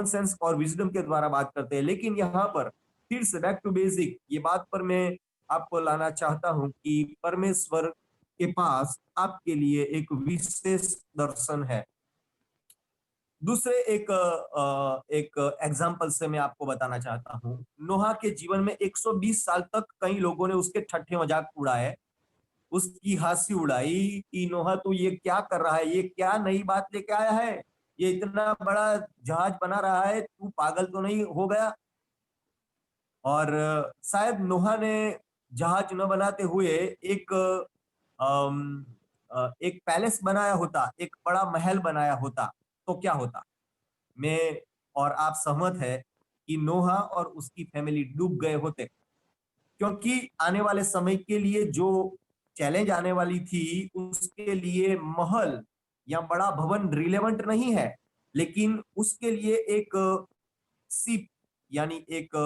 सेंस और विजडम के द्वारा बात करते हैं। लेकिन यहाँ पर फिर से बैक टू बेसिक ये बात पर मैं आपको लाना चाहता हूं कि परमेश्वर के पास आपके लिए एक विशेष दर्शन है। दूसरे एक एग्जाम्पल से मैं आपको बताना चाहता हूं। नोहा के जीवन में 120 साल तक कई लोगों ने उसके ठट्ठे मजाक उड़ाए, उसकी हंसी उड़ाई कि नोहा तू ये क्या कर रहा है, ये क्या नई बात लेके आया है, ये इतना बड़ा जहाज बना रहा है, तू पागल तो नहीं हो गया। और शायद नोहा ने जहाज न बनाते हुए एक पैलेस बनाया होता, एक बड़ा महल बनाया होता तो क्या होता। मैं और आप सहमत है कि नोहा और उसकी फैमिली डूब गए होते, क्योंकि आने वाले समय के लिए जो चैलेंज आने वाली थी उसके लिए महल या बड़ा भवन रिलेवेंट नहीं है, लेकिन उसके लिए एक शिप यानी एक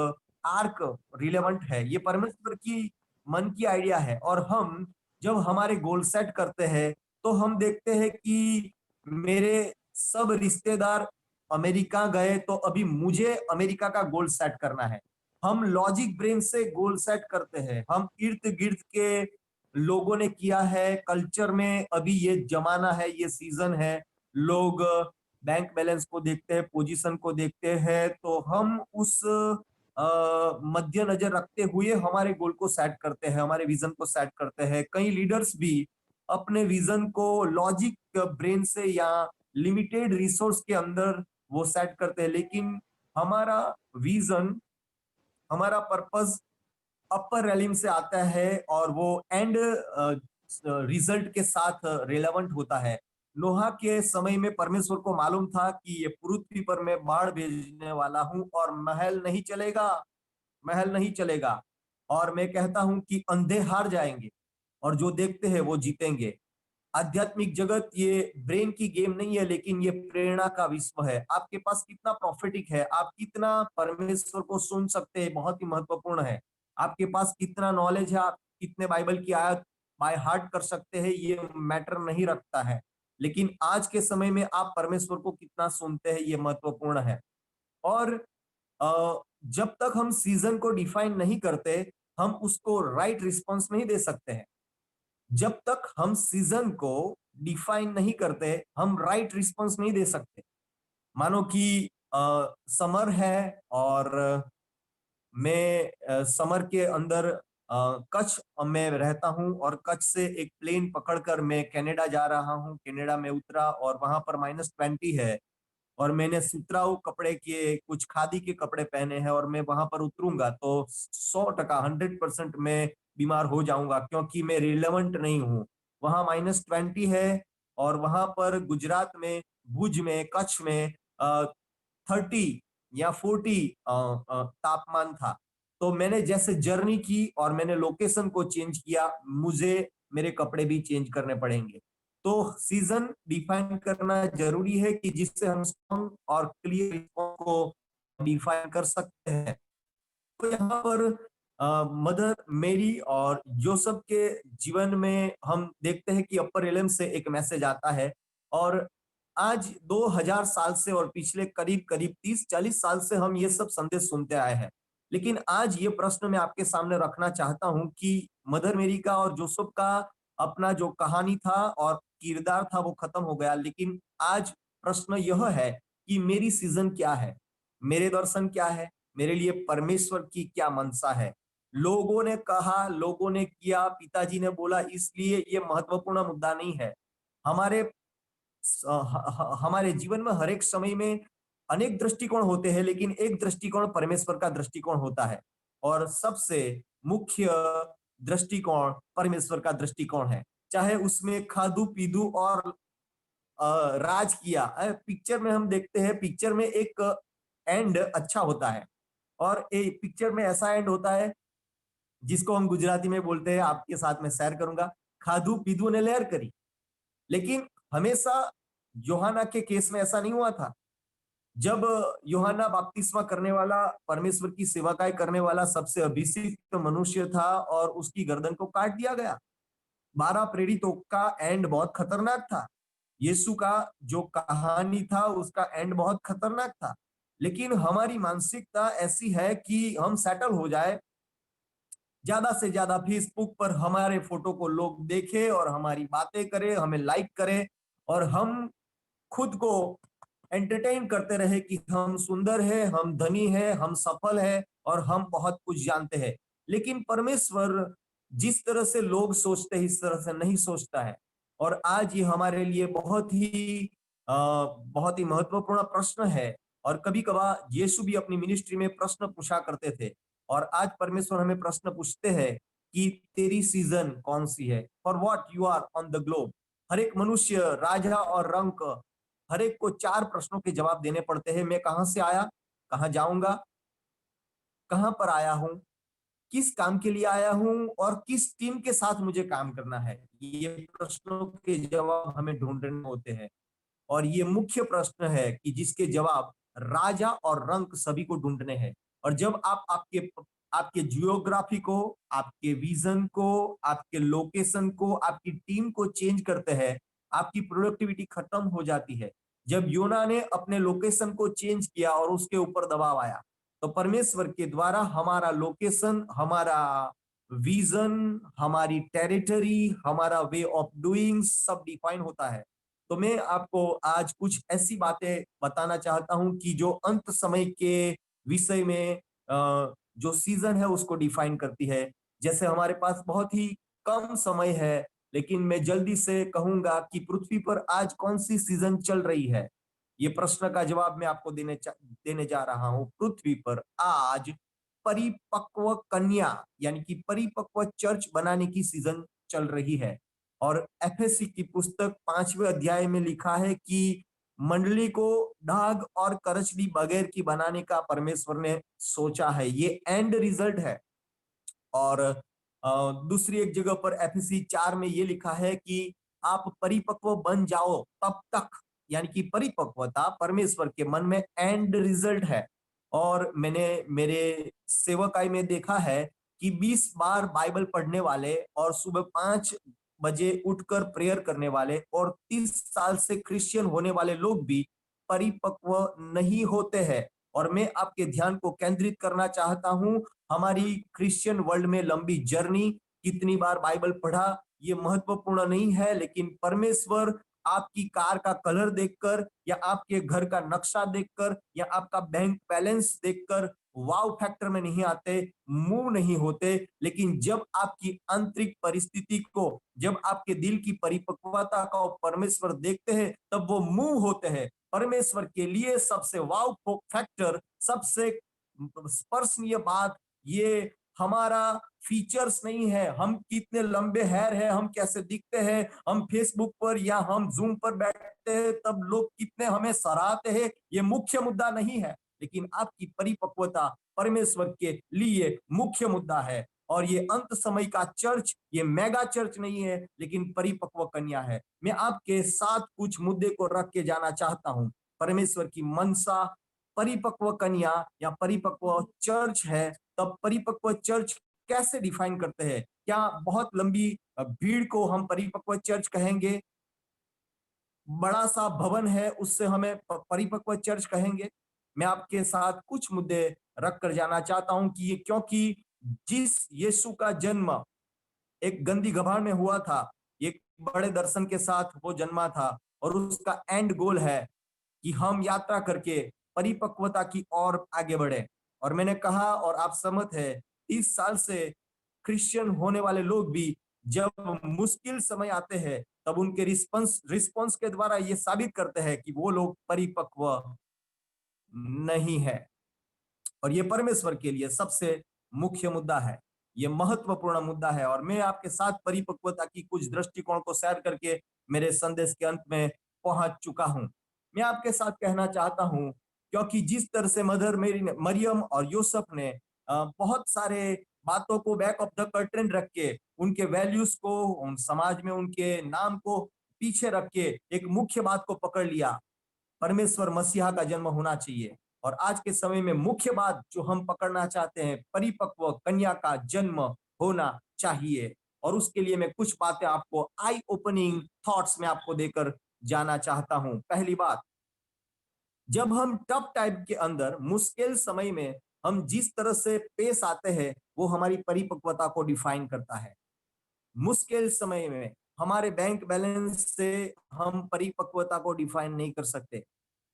आर्क रिलेवेंट है। ये परमेश्वर की मन की आइडिया है। और हम जब हमारे गोल सेट करते हैं तो हम देखते हैं कि मेरे सब रिश्तेदार अमेरिका गए तो अभी मुझे अमेरिका का गोल सेट करना है। हम लॉजिक ब्रेन से गोल सेट करते हैं। हम इर्द गिर्द के लोगों ने किया है, कल्चर में अभी ये जमाना है, ये सीजन है, लोग बैंक बैलेंस को देखते हैं, पोजीशन को देखते हैं, तो हम उस मध्य नजर रखते हुए हमारे गोल को सेट करते हैं, हमारे विजन को सेट करते हैं। कई लीडर्स भी अपने विजन को लॉजिक ब्रेन से या लिमिटेड रिसोर्स के अंदर वो सेट करते हैं, लेकिन हमारा विजन, हमारा पर्पस अपर रेलिम से आता है और वो एंड रिजल्ट के साथ रिलेवेंट होता है। नोहा के समय में परमेश्वर को मालूम था कि ये पृथ्वी पर मैं बाढ़ भेजने वाला हूं और महल नहीं चलेगा, महल नहीं चलेगा। और मैं कहता हूं कि अंधे हार जाएंगे और जो देखते हैं वो जीतेंगे। आध्यात्मिक जगत ये ब्रेन की गेम नहीं है, लेकिन ये प्रेरणा का विश्व है। आपके पास कितना प्रॉफिटिक है, आप कितना परमेश्वर को सुन सकते हैं, बहुत ही महत्वपूर्ण है। आपके पास कितना नॉलेज है, आप कितने बाइबल की आयत बाय हार्ट कर सकते हैं, ये मैटर नहीं रखता है। लेकिन आज के समय में आप परमेश्वर को कितना सुनते हैं ये महत्वपूर्ण है। और जब तक हम सीजन को डिफाइन नहीं करते, हम उसको राइट रिस्पॉन्स नहीं दे सकते हैं। जब तक हम सीजन को डिफाइन नहीं करते, हम राइट रिस्पॉन्स नहीं दे सकते। मानो कि समर है और मैं समर के अंदर कच्छ में रहता हूं और कच्छ से एक प्लेन पकड़कर मैं कनाडा जा रहा हूं। कनाडा में उतरा और वहां पर -20 है और मैंने सुतराऊ कपड़े के, कुछ खादी के कपड़े पहने हैं और मैं वहां पर उतरूंगा तो 100% 100% मैं बीमार हो जाऊंगा, क्योंकि मैं रिलेवेंट नहीं हूँ। वहां -20 है और वहां पर गुजरात में, भुज में, कच्छ में 30 या 40 तापमान था। तो मैंने जैसे जर्नी की और मैंने लोकेशन को चेंज किया, मुझे मेरे कपड़े भी चेंज करने पड़ेंगे। तो सीजन डिफाइन करना जरूरी है कि जिससे हम स्ट्रॉन्ग और क्लियर को डिफाइन कर सकते हैं। तो यहाँ पर मदर मेरी और जोसेफ के जीवन में हम देखते हैं कि अपर एलम से एक मैसेज आता है। और आज 2000 साल से और पिछले करीब 30-40 साल से हम ये सब संदेश सुनते आए हैं। लेकिन आज ये प्रश्न मैं आपके सामने रखना चाहता हूं कि मदर मेरी का और जोसेफ का अपना जो कहानी था और किरदार था वो खत्म हो गया, लेकिन आज प्रश्न यह है कि मेरी सीजन क्या है, मेरे दर्शन क्या है, मेरे लिए परमेश्वर की क्या मनसा है। लोगों ने कहा, लोगों ने किया, पिताजी ने बोला, इसलिए ये महत्वपूर्ण मुद्दा नहीं है। हमारे जीवन में हर एक समय में अनेक दृष्टिकोण होते हैं, लेकिन एक दृष्टिकोण परमेश्वर का दृष्टिकोण होता है और सबसे मुख्य दृष्टिकोण परमेश्वर का दृष्टिकोण है। चाहे उसमें खादू पीदू और राज किया। पिक्चर में हम देखते हैं, पिक्चर में एक एंड अच्छा होता है और एक पिक्चर में ऐसा एंड होता है जिसको हम गुजराती में बोलते हैं, आपके साथ में शेयर करूंगा, खादू पीदू ने लहर करी। लेकिन हमेशा यूहन्ना के केस में ऐसा नहीं हुआ था। जब यूहन्ना बपतिस्मा करने वाला, परमेश्वर की सेवकाई करने वाला सबसे अभिषिक्त मनुष्य था और उसकी गर्दन को काट दिया गया। 12 प्रेरितों का एंड बहुत खतरनाक था। यीशु का जो कहानी था उसका एंड बहुत खतरनाक था, लेकिन हमारी मानसिकता ऐसी है कि हम सेटल हो जाए, ज्यादा से ज्यादा फेसबुक पर हमारे फोटो को लोग देखें और हमारी बातें करें, हमें लाइक करें, और हम खुद को एंटरटेन करते रहे कि हम सुंदर है, हम धनी है, हम सफल है और हम बहुत कुछ जानते हैं। लेकिन परमेश्वर जिस तरह से लोग सोचते हैं इस तरह से नहीं सोचता है। और आज ये हमारे लिए बहुत ही महत्वपूर्ण प्रश्न है। और कभी कभार यीशु भी अपनी मिनिस्ट्री में प्रश्न पूछा करते थे, और आज परमेश्वर हमें प्रश्न पूछते हैं कि तेरी सीजन कौन सी है, for what you are on the globe. हर एक मनुष्य, राजा और रंक, हर एक को 4 प्रश्नों के जवाब देने पड़ते हैं। मैं कहां से आया, कहां जाऊंगा, कहां पर आया हूं, किस काम के लिए आया हूं और किस टीम के साथ मुझे काम करना है। ये प्रश्नों के जवाब हमें ढूंढने होते हैं, और ये मुख्य प्रश्न है कि जिसके जवाब राजा और रंक सभी को ढूंढने हैं। और जब आप आपके आपके जियोग्राफी को, आपके विजन को, आपके लोकेशन को, आपकी टीम को चेंज करते हैं, आपकी प्रोडक्टिविटी खत्म हो जाती है। जब योना ने अपने लोकेशन को चेंज किया और उसके ऊपर दबाव आया, तो परमेश्वर के द्वारा हमारा लोकेशन, हमारा विजन, हमारी टेरिटरी, हमारा वे ऑफ डूइंग सब डिफाइन होता है। तो मैं आपको आज कुछ ऐसी बातें बताना चाहता हूं कि जो अंत समय के विषय में जो सीजन है उसको डिफाइन करती है। जैसे हमारे पास बहुत ही कम समय है, लेकिन मैं जल्दी से कहूंगा कि पृथ्वी पर आज कौन सी सीजन चल रही है। ये प्रश्न का जवाब मैं आपको देने जा रहा हूं। पृथ्वी पर आज परिपक्व कन्या यानी कि परिपक्व चर्च बनाने की सीजन चल रही है। और एफएससी की पुस्तक 5वें अध्याय में लिखा है कि मंडली को ढाग और करचली बगैर की बनाने का परमेश्वर ने सोचा है। ये एंड रिजल्ट है। और दूसरी एक जगह पर एफएससी 4 में ये लिखा है कि आप परिपक्व बन जाओ तब तक, यानी कि परिपक्वता परमेश्वर के मन में एंड रिजल्ट है। और मैंने मेरे सेवकाई में देखा है कि 20 बार बाइबल पढ़ने वाले और सुबह 5 बजे उठकर प्रेयर करने वाले और 30 साल से क्रिश्चियन होने वाले लोग भी परिपक्व नहीं होते हैं। और मैं आपके ध्यान को केंद्रित करना चाहता हूं, हमारी क्रिश्चियन वर्ल्ड में लंबी जर्नी, कितनी बार बाइबल पढ़ा ये महत्वपूर्ण नहीं है, लेकिन परमेश्वर आपकी कार का कलर देखकर या आपके घर का नक्शा देखकर या आपका बैंक बैलेंस देखकर वाव फैक्टर में नहीं आते, मूव नहीं होते। लेकिन जब आपकी आंतरिक परिस्थिति को, जब आपके दिल की परिपक्वता को परमेश्वर देखते हैं, तब वो मूव होते हैं। परमेश्वर के लिए सबसे वाव फैक्टर, सबसे स्पर्शनीय बात ये हमारा फीचर्स नहीं है, हम कितने लंबे हेयर है, हम कैसे दिखते हैं, हम फेसबुक पर या हम जूम पर बैठते हैं तब लोग कितने हमें सराहते हैं, ये मुख्य मुद्दा नहीं है। लेकिन आपकी परिपक्वता परमेश्वर के लिए मुख्य मुद्दा है। और ये अंत समय का चर्च, ये मेगा चर्च नहीं है, लेकिन परिपक्व कन्या है। मैं आपके साथ कुछ मुद्दे को रख के जाना चाहता हूं। परमेश्वर की मनसा परिपक्व कन्या या परिपक्व चर्च है। तब परिपक्व चर्च कैसे डिफाइन करते हैं? क्या बहुत लंबी भीड़ को हम परिपक्व चर्च कहेंगे? बड़ा सा भवन है उससे हमें परिपक्व चर्च कहेंगे? मैं आपके साथ कुछ मुद्दे रख कर जाना चाहता हूं कि ये, क्योंकि जिस यीशु का जन्म एक गंदी गभार में हुआ था, एक बड़े दर्शन के साथ वो जन्मा था, और उसका एंड गोल है कि हम यात्रा करके परिपक्वता की ओर आगे बढ़े। और मैंने कहा और आप सहमत है, 30 साल से क्रिश्चियन होने वाले लोग भी जब मुश्किल समय आते हैं तब उनके रिस्पॉन्स के द्वारा ये साबित करते हैं कि वो लोग परिपक्व नहीं है। और ये परमेश्वर के लिए सबसे मुख्य मुद्दा है, ये महत्वपूर्ण मुद्दा है। और मैं आपके साथ परिपक्वता की कुछ दृष्टिकोण को शेयर करके मेरे संदेश के अंत में पहुंच चुका हूं। मैं आपके साथ कहना चाहता हूं, क्योंकि जिस तरह से मदर मरियम और यूसुफ ने बहुत सारे बातों को बैक ऑफ द कर्टन रख के, उनके वैल्यूज को, उन समाज में उनके नाम को पीछे रख के एक मुख्य बात को पकड़ लिया, परमेश्वर मसीहा का जन्म होना चाहिए। और आज के समय में मुख्य बात जो हम पकड़ना चाहते हैं, परिपक्व कन्या का जन्म होना चाहिए। और उसके लिए मैं कुछ बातें आपको, आई ओपनिंग थॉट्स में आपको देकर जाना चाहता हूं। पहली बात, जब हम टफ टाइम के अंदर, मुश्किल समय में हम जिस तरह से पेश आते हैं वो हमारी परिपक्वता को डिफाइन करता है। मुश्किल समय में हमारे बैंक बैलेंस से हम परिपक्वता को डिफाइन नहीं कर सकते।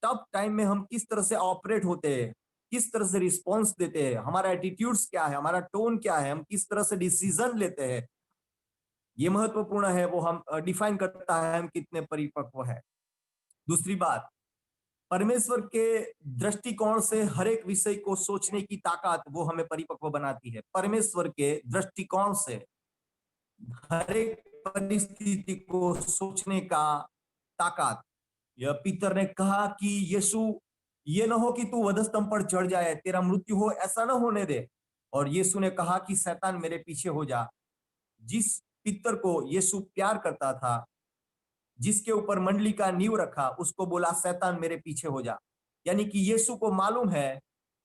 टफ टाइम में हम किस तरह से ऑपरेट होते हैं, किस तरह से रिस्पॉन्स देते हैं, हमारा एटीट्यूड्स क्या है, हमारा टोन क्या है, हम किस तरह से डिसीजन लेते हैं, ये महत्वपूर्ण है। वो हम डिफाइन करता है हम कितने परिपक्व है। दूसरी बात, परमेश्वर के दृष्टिकोण से हर एक विषय को सोचने की ताकत वो हमें परिपक्व बनाती है। परमेश्वर के दृष्टिकोण से हर एक परिस्थिति को सोचने का ताकत। यह पीतर ने कहा कि यीशु, ये ना हो कि तू वधस्तंभ पर चढ़ जाए, तेरा मृत्यु हो, ऐसा ना होने दे। और यीशु ने कहा कि शैतान मेरे पीछे हो जा। जिस पितर को यीशु प्यार करता था, जिसके ऊपर मंडली का नींव रखा, उसको बोला शैतान मेरे पीछे हो जा। यानी कि यीशु को मालूम है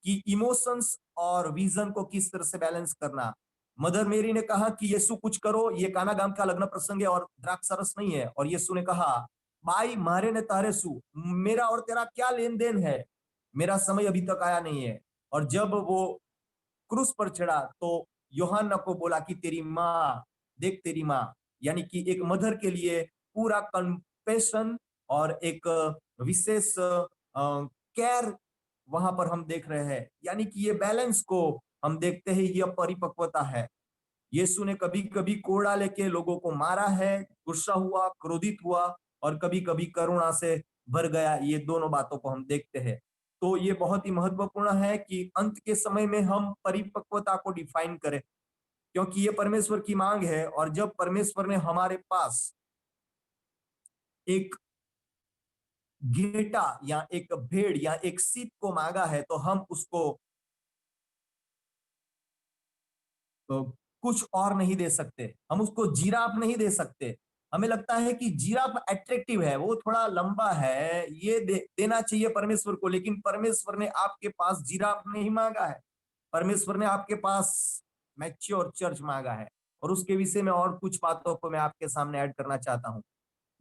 कि इमोशंस और विजन को किस तरह से बैलेंस करना। मदर मेरी ने कहा कि यीशु कुछ करो, ये काना गाम का लग्न प्रसंग है और द्राक्षारस नहीं है। और यीशु ने कहा, भाई मारे ने तारे सु, मेरा और तेरा क्या लेन देन है, मेरा समय अभी तक आया नहीं है। और जब वो क्रूस पर चढ़ा तो यूहन्ना को बोला कि तेरी माँ, देख तेरी माँ। यानी कि एक मदर के लिए पूरा कंपेशन और एक विशेष केयर वहां पर हम देख रहे हैं। यानी कि ये बैलेंस को हम देखते हैं, ये परिपक्वता है। यीशु ने कभी कभी कोड़ा लेके लोगों को मारा है, गुस्सा हुआ, क्रोधित हुआ, और कभी कभी करुणा से भर गया। ये दोनों बातों को हम देखते हैं। तो ये बहुत ही महत्वपूर्ण है कि अंत के समय में हम परिपक्वता को डिफाइन करें, क्योंकि ये परमेश्वर की मांग है। और जब परमेश्वर ने हमारे पास एक गेटा या एक भेड़ या एक सीप को मांगा है, तो हम उसको तो कुछ और नहीं दे सकते। हम उसको जिराफ नहीं दे सकते। हमें लगता है कि जिराफ अट्रैक्टिव है, वो थोड़ा लंबा है, ये देना चाहिए परमेश्वर को। लेकिन परमेश्वर ने आपके पास जिराफ नहीं मांगा है, परमेश्वर ने आपके पास मैच्योर चर्च मांगा है। और उसके विषय में और कुछ बातों को मैं आपके सामने ऐड करना चाहता हूं।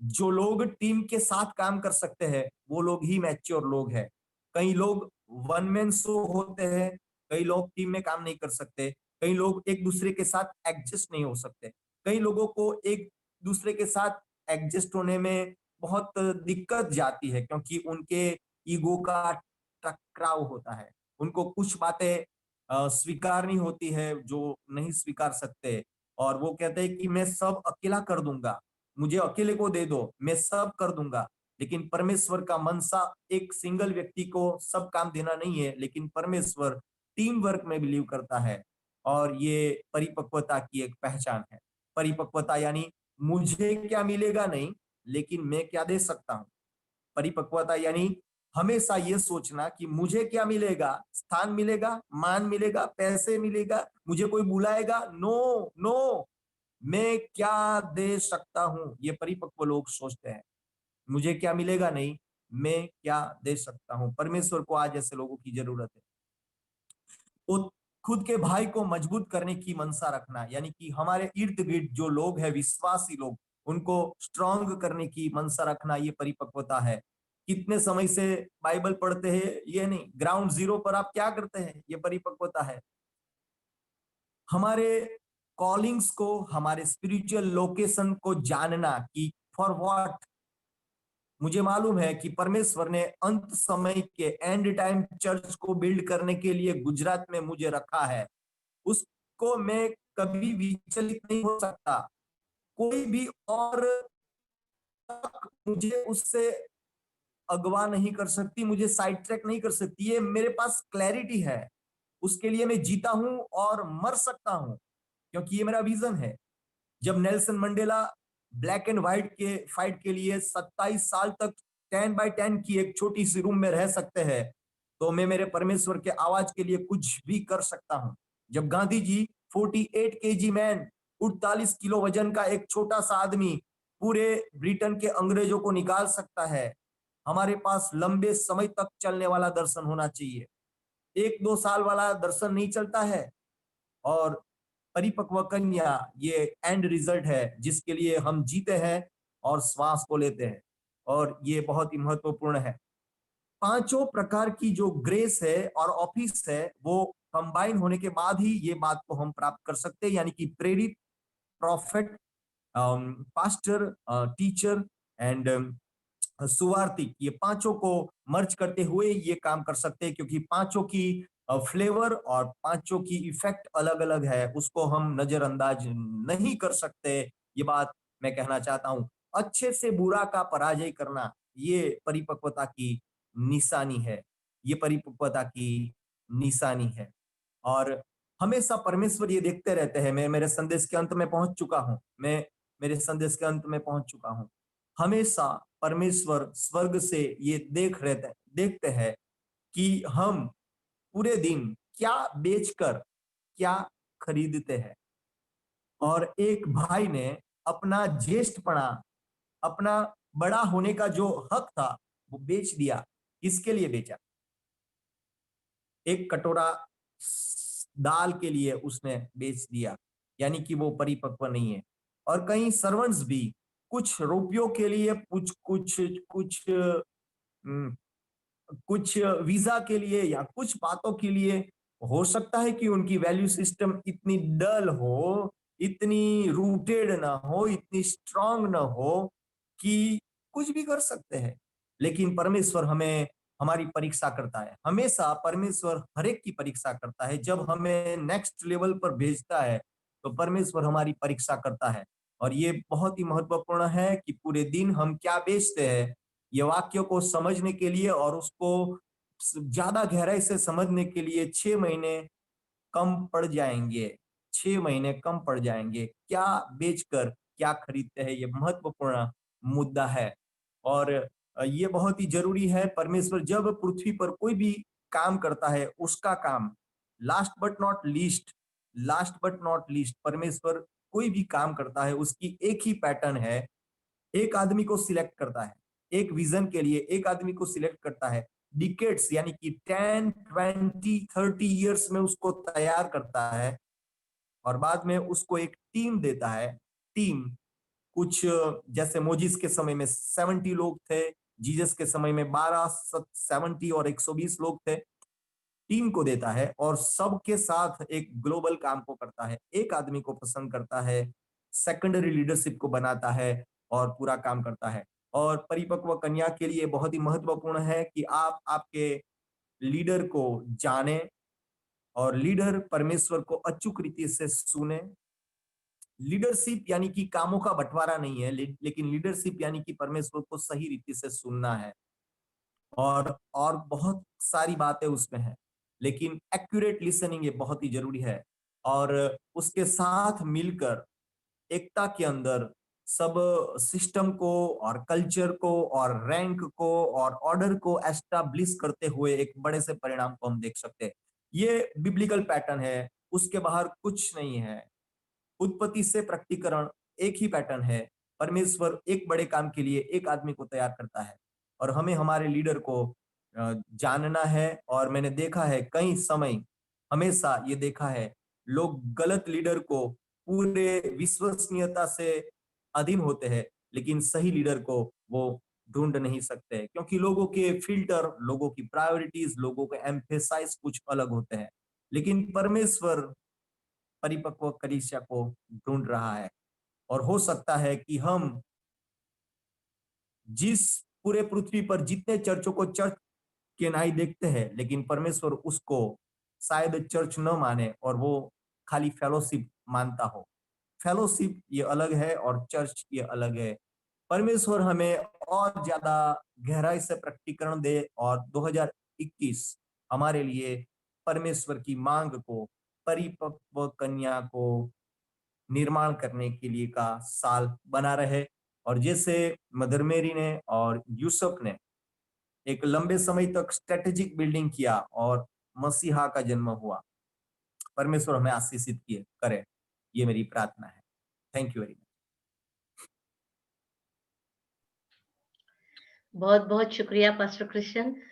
जो लोग टीम के साथ काम कर सकते हैं वो लोग ही मैच्योर लोग हैं। कई लोग वन मैन शो होते हैं, कई लोग टीम में काम नहीं कर सकते, कई लोग एक दूसरे के साथ एडजस्ट नहीं हो सकते, कई लोगों को एक दूसरे के साथ एडजस्ट होने में बहुत दिक्कत जाती है, क्योंकि उनके ईगो का टकराव होता है। उनको कुछ बातें स्वीकार नहीं होती है जो नहीं स्वीकार सकते, और वो कहते हैं कि मैं सब अकेला कर दूंगा, मुझे अकेले को दे दो, मैं सब कर दूंगा। लेकिन परमेश्वर का मनसा एक सिंगल व्यक्ति को सब काम देना नहीं है, लेकिन परमेश्वर टीम वर्क में बिलीव करता है। और ये परिपक्वता की एक पहचान है। परिपक्वता यानी मुझे क्या मिलेगा नहीं, लेकिन मैं क्या दे सकता हूं। परिपक्वता यानी हमेशा ये सोचना कि मुझे क्या मिलेगा, स्थान मिलेगा, मान मिलेगा, पैसे मिलेगा, मुझे कोई बुलाएगा, नो नो, मैं क्या दे सकता हूं। ये परिपक्व लोग सोचते हैं, मुझे क्या मिलेगा नहीं, मैं क्या दे सकता हूं। परमेश्वर को आज ऐसे लोगों की जरूरत है। तो खुद के भाई को मजबूत करने की मनसा रखना, यानी कि हमारे इर्द गिर्द जो लोग हैं, विश्वासी लोग, उनको स्ट्रांग करने की मनसा रखना, ये परिपक्वता है। कितने समय से बाइबल पढ़ते हैं ये नहीं, ग्राउंड जीरो पर आप क्या करते हैं, ये परिपक्वता है। हमारे कॉलिंग्स को, हमारे स्पिरिचुअल लोकेशन को जानना कि फॉर व्हाट। मुझे मालूम है कि परमेश्वर ने अंत समय के एंड टाइम चर्च को बिल्ड करने के लिए गुजरात में मुझे रखा है। उसको मैं कभी विचलित नहीं हो सकता। कोई भी और मुझे उससे अगवा नहीं कर सकती, मुझे साइड ट्रैक नहीं कर सकती। ये मेरे पास क्लैरिटी है, उसके लिए मैं जीता हूं और मर सकता हूं, क्योंकि ये मेरा विजन है। जब Nelson Mandela black and white के फाइट के लिए 27 साल तक 10 बाय 10 की एक छोटी सी रूम में रह सकते हैं, तो मैं मेरे परमेश्वर के आवाज के लिए कुछ भी कर सकता हूं। जब Gandhi ji 48 KG man, 48 kilo वजन का एक छोटा सा आदमी पूरे ब्रिटेन के अंग्रेजों को निकाल सकता है, हमारे पास लंबे समय तक चलने वाला दर्शन होना चाहिए। 1-2 साल वाला दर्शन नहीं चलता है। और परिपक्व कन्या ये एंड रिजल्ट है जिसके लिए हम जीते हैं और श्वास को लेते हैं। और ये बहुत ही महत्वपूर्ण है। पांचों प्रकार की जो ग्रेस है और ऑफिस है वो कंबाइन होने के बाद ही ये बात को हम प्राप्त कर सकते हैं, यानी कि प्रेरित, प्रॉफिट, पास्टर, टीचर एंड सुवार्तिक, ये पांचों को मर्ज करते हुए ये काम कर सकते हैं, क्योंकि पांचों की फ्लेवर और पांचों की इफेक्ट अलग अलग है, उसको हम नजरअंदाज नहीं कर सकते। ये बात मैं कहना चाहता हूं। अच्छे से बुरा का पराजय करना ये परिपक्वता की निशानी है, ये परिपक्वता की निशानी है। और हमेशा परमेश्वर ये देखते रहते हैं। मैं मेरे संदेश के अंत में पहुंच चुका हूं, मैं मेरे संदेश के अंत में पहुंच चुका हूं। हमेशा परमेश्वर स्वर्ग से ये देखते हैं कि हम पूरे दिन क्या बेचकर क्या खरीदते हैं। और एक भाई ने अपना ज्येष्ठपना, अपना बड़ा होने का जो हक था वो बेच दिया। किसके लिए बेचा? एक कटोरा दाल के लिए उसने बेच दिया, यानी कि वो परिपक्व नहीं है। और कई सर्वेंट्स भी कुछ रुपयों के लिए, कुछ वीजा के लिए या कुछ बातों के लिए, हो सकता है कि उनकी वैल्यू सिस्टम इतनी डल हो, इतनी रूटेड ना हो, इतनी स्ट्रांग ना हो कि कुछ भी कर सकते हैं। लेकिन परमेश्वर हमें, हमारी परीक्षा करता है। हमेशा परमेश्वर हर एक की परीक्षा करता है। जब हमें नेक्स्ट लेवल पर भेजता है तो परमेश्वर हमारी परीक्षा करता है। और ये बहुत ही महत्वपूर्ण है कि पूरे दिन हम क्या बेचते हैं, ये वाक्य को समझने के लिए और उसको ज्यादा गहराई से समझने के लिए 6 महीने कम पड़ जाएंगे। 6 महीने कम पड़ जाएंगे। क्या बेचकर क्या खरीदते हैं, ये महत्वपूर्ण मुद्दा है। और ये बहुत ही जरूरी है। परमेश्वर जब पृथ्वी पर कोई भी काम करता है, उसका काम लास्ट बट नॉट लीस्ट परमेश्वर कोई भी काम करता है, उसकी एक ही पैटर्न है। एक आदमी को सिलेक्ट करता है, एक विजन के लिए एक आदमी को सिलेक्ट करता है। डिकेड्स यानी कि 10, 20, 30 इयर्स में उसको तैयार करता है और बाद में उसको एक टीम देता है। टीम कुछ जैसे मोजिस के समय में 70 लोग थे, जीसस के समय में 12, 70 और 120 लोग थे। टीम को देता है और सबके साथ एक ग्लोबल काम को करता है। एक आदमी को पसंद करता है, सेकेंडरी लीडरशिप को बनाता है और पूरा काम करता है। और परिपक्व कन्या के लिए बहुत ही महत्वपूर्ण है कि आप आपके लीडर को जाने और लीडर परमेश्वर को अचूक रीति से सुने। लीडरशिप यानी कि कामों का बंटवारा नहीं है, लेकिन लीडरशिप यानी कि परमेश्वर को सही रीति से सुनना है। और बहुत सारी बातें उसमें है, लेकिन एक्यूरेट लिसनिंग ये बहुत ही जरूरी है। और उसके साथ मिलकर एकता के अंदर सब सिस्टम को और कल्चर को और रैंक को और ऑर्डर को एस्टैब्लिश करते हुए एक बड़े से परिणाम को हम देख सकते हैं। ये बिब्लिकल पैटर्न है, उसके बाहर कुछ नहीं है। उत्पत्ति से प्रकटीकरण एक ही पैटर्न है। परमेश्वर एक बड़े काम के लिए एक आदमी को तैयार करता है और हमें हमारे लीडर को जानना है। और मैंने देखा है कई समय, हमेशा ये देखा है, लोग गलत लीडर को पूरे विश्वसनीयता से अधीन होते हैं, लेकिन सही लीडर को वो ढूंढ नहीं सकते, क्योंकि लोगों के फिल्टर, लोगों की प्रायोरिटीज, लोगों के एम्फेसाइज कुछ अलग होते हैं। लेकिन परमेश्वर परिपक्व कलीसिया को ढूंढ रहा है। और हो सकता है कि हम जिस पूरे पृथ्वी पर जितने चर्चों को चर्च के नाई देखते हैं, लेकिन परमेश्वर उसको शायद चर्च न माने और वो खाली फेलोशिप मानता हो। फेलोशिप ये अलग है और चर्च ये अलग है। परमेश्वर हमें और ज्यादा गहराई से प्रकटीकरण दे और 2021 हमारे लिए परमेश्वर की मांग को, परिपक्व कन्या को निर्माण करने के लिए का साल बना रहे। और जैसे मदर मेरी ने और यूसुफ ने एक लंबे समय तक स्ट्रेटेजिक बिल्डिंग किया और मसीहा का जन्म हुआ, परमेश्वर हमें आशीषित करे, ये मेरी प्रार्थना है। Thank you very much. बहुत बहुत शुक्रिया पास्टर क्रिश्चियन,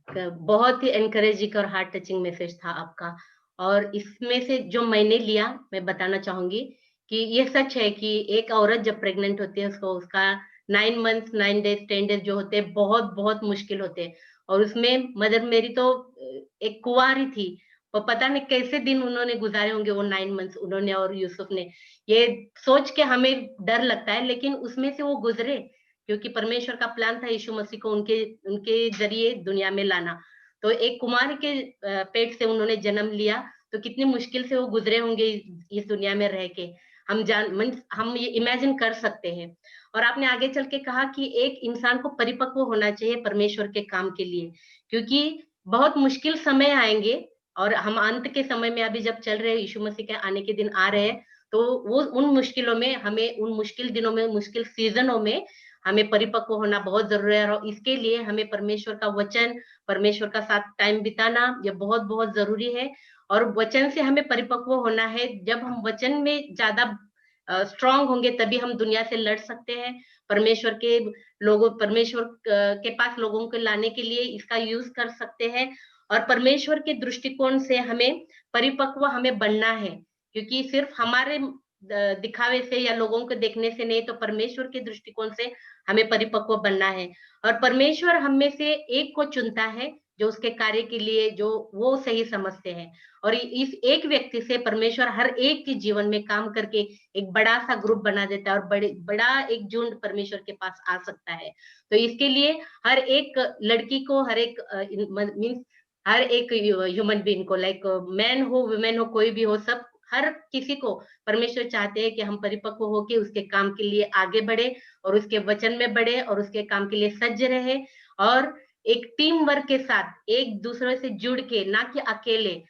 बहुत ही एनकरेजिंग और हार्ट टचिंग मैसेज था आपका। और इसमें से जो मैंने लिया, मैं बताना चाहूंगी कि ये सच है कि एक औरत जब प्रेग्नेंट होती है उसको उसका 9 months 9 days 10 days जो होते हैं बहुत बहुत मुश्किल होते हैं। और उसमें मदर मेरी तो एक कुंवारी थी, और पता नहीं कैसे दिन उन्होंने गुजारे होंगे वो 9 months, उन्होंने और यूसुफ ने। ये सोच के हमें डर लगता है, लेकिन उसमें से वो गुजरे, क्योंकि परमेश्वर का प्लान था यीशु मसीह को उनके जरिए दुनिया में लाना। तो एक कुमार के पेट से उन्होंने जन्म लिया, तो कितनी मुश्किल से वो गुजरे होंगे इस दुनिया में रह के, हम ये इमेजिन कर सकते हैं। और आपने आगे चल के कहा कि एक इंसान को परिपक्व होना चाहिए परमेश्वर के काम के लिए, क्योंकि बहुत मुश्किल समय आएंगे, और हम अंत के समय में अभी जब चल रहे हैं, यीशु मसीह के आने के दिन आ रहे हैं, तो वो उन मुश्किलों में हमें, उन मुश्किल दिनों में, मुश्किल सीजनों में हमें परिपक्व होना बहुत जरूरी है। और इसके लिए हमें परमेश्वर का वचन, परमेश्वर का साथ टाइम बिताना, ये बहुत बहुत जरूरी है। और वचन से हमें परिपक्व होना है। जब हम वचन में ज्यादा स्ट्रांग होंगे, तभी हम दुनिया से लड़ सकते हैं। परमेश्वर के पास लोगों को लाने के लिए इसका यूज कर सकते हैं। और परमेश्वर के दृष्टिकोण से हमें परिपक्व हमें बनना है, क्योंकि सिर्फ हमारे दिखावे से या लोगों को देखने से नहीं, तो परमेश्वर के दृष्टिकोण से हमें परिपक्व बनना है। और परमेश्वर हम में से एक को चुनता है जो उसके कार्य के लिए जो वो सही समझते हैं। और इस एक व्यक्ति से परमेश्वर हर एक के जीवन में काम करके एक बड़ा सा ग्रुप बना देता है, और बड़ा एक झुंड परमेश्वर के पास आ सकता है। तो इसके लिए हर एक लड़की को, हर एक मीन्स हर एक ह्यूमन बीइंग को, लाइक मैन हो वुमेन हो, कोई भी हो, सब हर किसी को परमेश्वर चाहते हैं कि हम परिपक्व होके उसके काम के लिए आगे बढ़े, और उसके वचन में बढ़े, और उसके काम के लिए सज्ज रहे, और एक टीम वर्क के साथ एक दूसरे से जुड़ के, ना कि अकेले,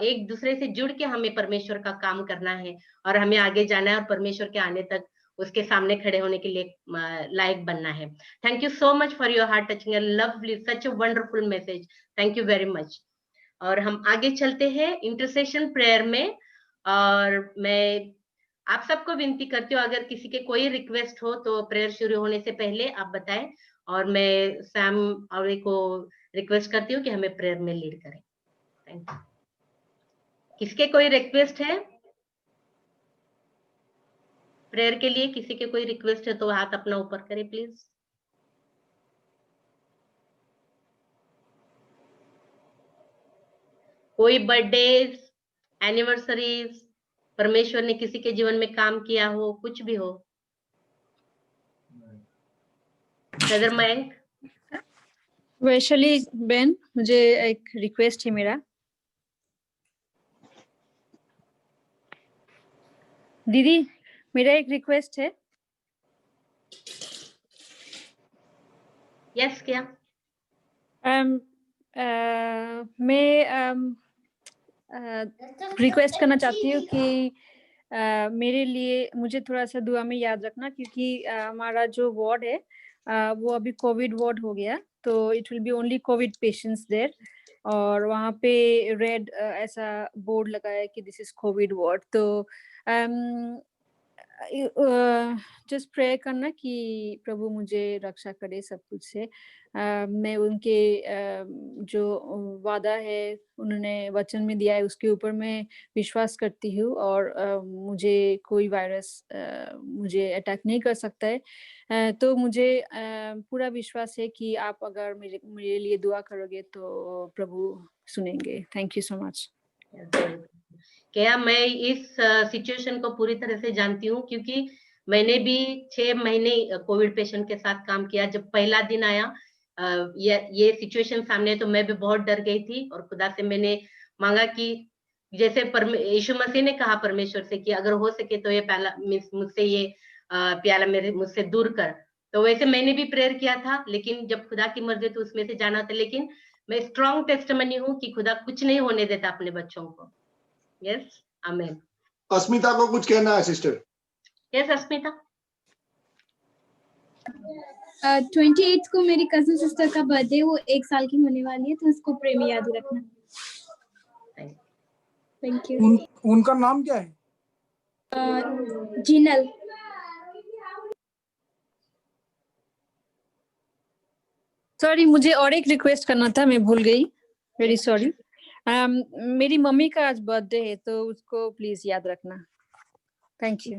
एक दूसरे से जुड़ के हमें परमेश्वर का काम करना है, और हमें आगे जाना है, और परमेश्वर के आने तक उसके सामने खड़े होने के लिए लायक बनना है। Thank you so much for your heart touching and lovely, such a wonderful message. Thank you very much. और हम आगे चलते हैं इंटरसेशन प्रेयर में। और मैं आप सबको विनती करती हूँ, अगर किसी के कोई रिक्वेस्ट हो तो प्रेयर शुरू होने से पहले आप बताएं, और मैं सैम और को रिक्वेस्ट करती हूँ कि हमें प्रेयर में लीड करें। Thank you. किसके कोई रिक्वेस्ट है प्रेयर के लिए? किसी के कोई रिक्वेस्ट है तो हाथ अपना ऊपर करें प्लीज। कोई बर्थडेज, एनिवर्सरीज, परमेश्वर ने किसी के जीवन में काम किया हो, कुछ भी हो। ब्रदर मयंक। वैशाली बेन, मुझे एक रिक्वेस्ट है मेरा। दीदी, मेरा एक रिक्वेस्ट है। यस, क्या? मैं रिक्वेस्ट करना चाहती हूँ कि मेरे लिए मुझे थोड़ा सा दुआ में याद रखना, क्योंकि हमारा जो वार्ड है वो अभी कोविड वार्ड हो गया, तो it will be only covid patients there. और वहाँ पे रेड ऐसा बोर्ड लगा है कि दिस इज कोविड वार्ड। तो जस्ट प्रे करना कि प्रभु मुझे रक्षा करे सब कुछ से। मैं उनके जो वादा है उन्होंने वचन में दिया है उसके ऊपर मैं विश्वास करती हूँ, और मुझे कोई वायरस मुझे अटैक नहीं कर सकता है। तो मुझे पूरा विश्वास है कि आप अगर मेरे लिए दुआ करोगे तो प्रभु सुनेंगे। Thank you so much. क्या मैं इस सिचुएशन को पूरी तरह से जानती हूँ, क्योंकि मैंने भी 6 महीने कोविड पेशेंट के साथ काम किया। जब पहला दिन आया ये सिचुएशन सामने, तो मैं भी बहुत डर गई थी, और खुदा से मैंने मांगा कि जैसे यीशु मसीह ने कहा परमेश्वर से कि अगर हो सके तो ये प्याला मुझसे ये प्याला मुझसे दूर कर, तो वैसे मैंने भी प्रेयर किया था। लेकिन जब खुदा की मर्जी तो उसमें से जाना था। लेकिन मैं स्ट्रॉन्ग टेस्टिमनी हूँ कि खुदा कुछ नहीं होने देता अपने बच्चों को। यस, आमीन। अस्मिता को कुछ कहना है सिस्टर? यस अस्मिता। 28 को मेरी कजिन सिस्टर का बर्थडे, वो 1 साल की होने वाली है, तो उसको प्रे में याद रखना। Thank you. उनका नाम क्या है? जिनल। सॉरी, मुझे और एक रिक्वेस्ट करना था, मैं भूल गई, वेरी सॉरी। मेरी मम्मी का आज बर्थडे है, तो उसको प्लीज याद रखना। Thank you.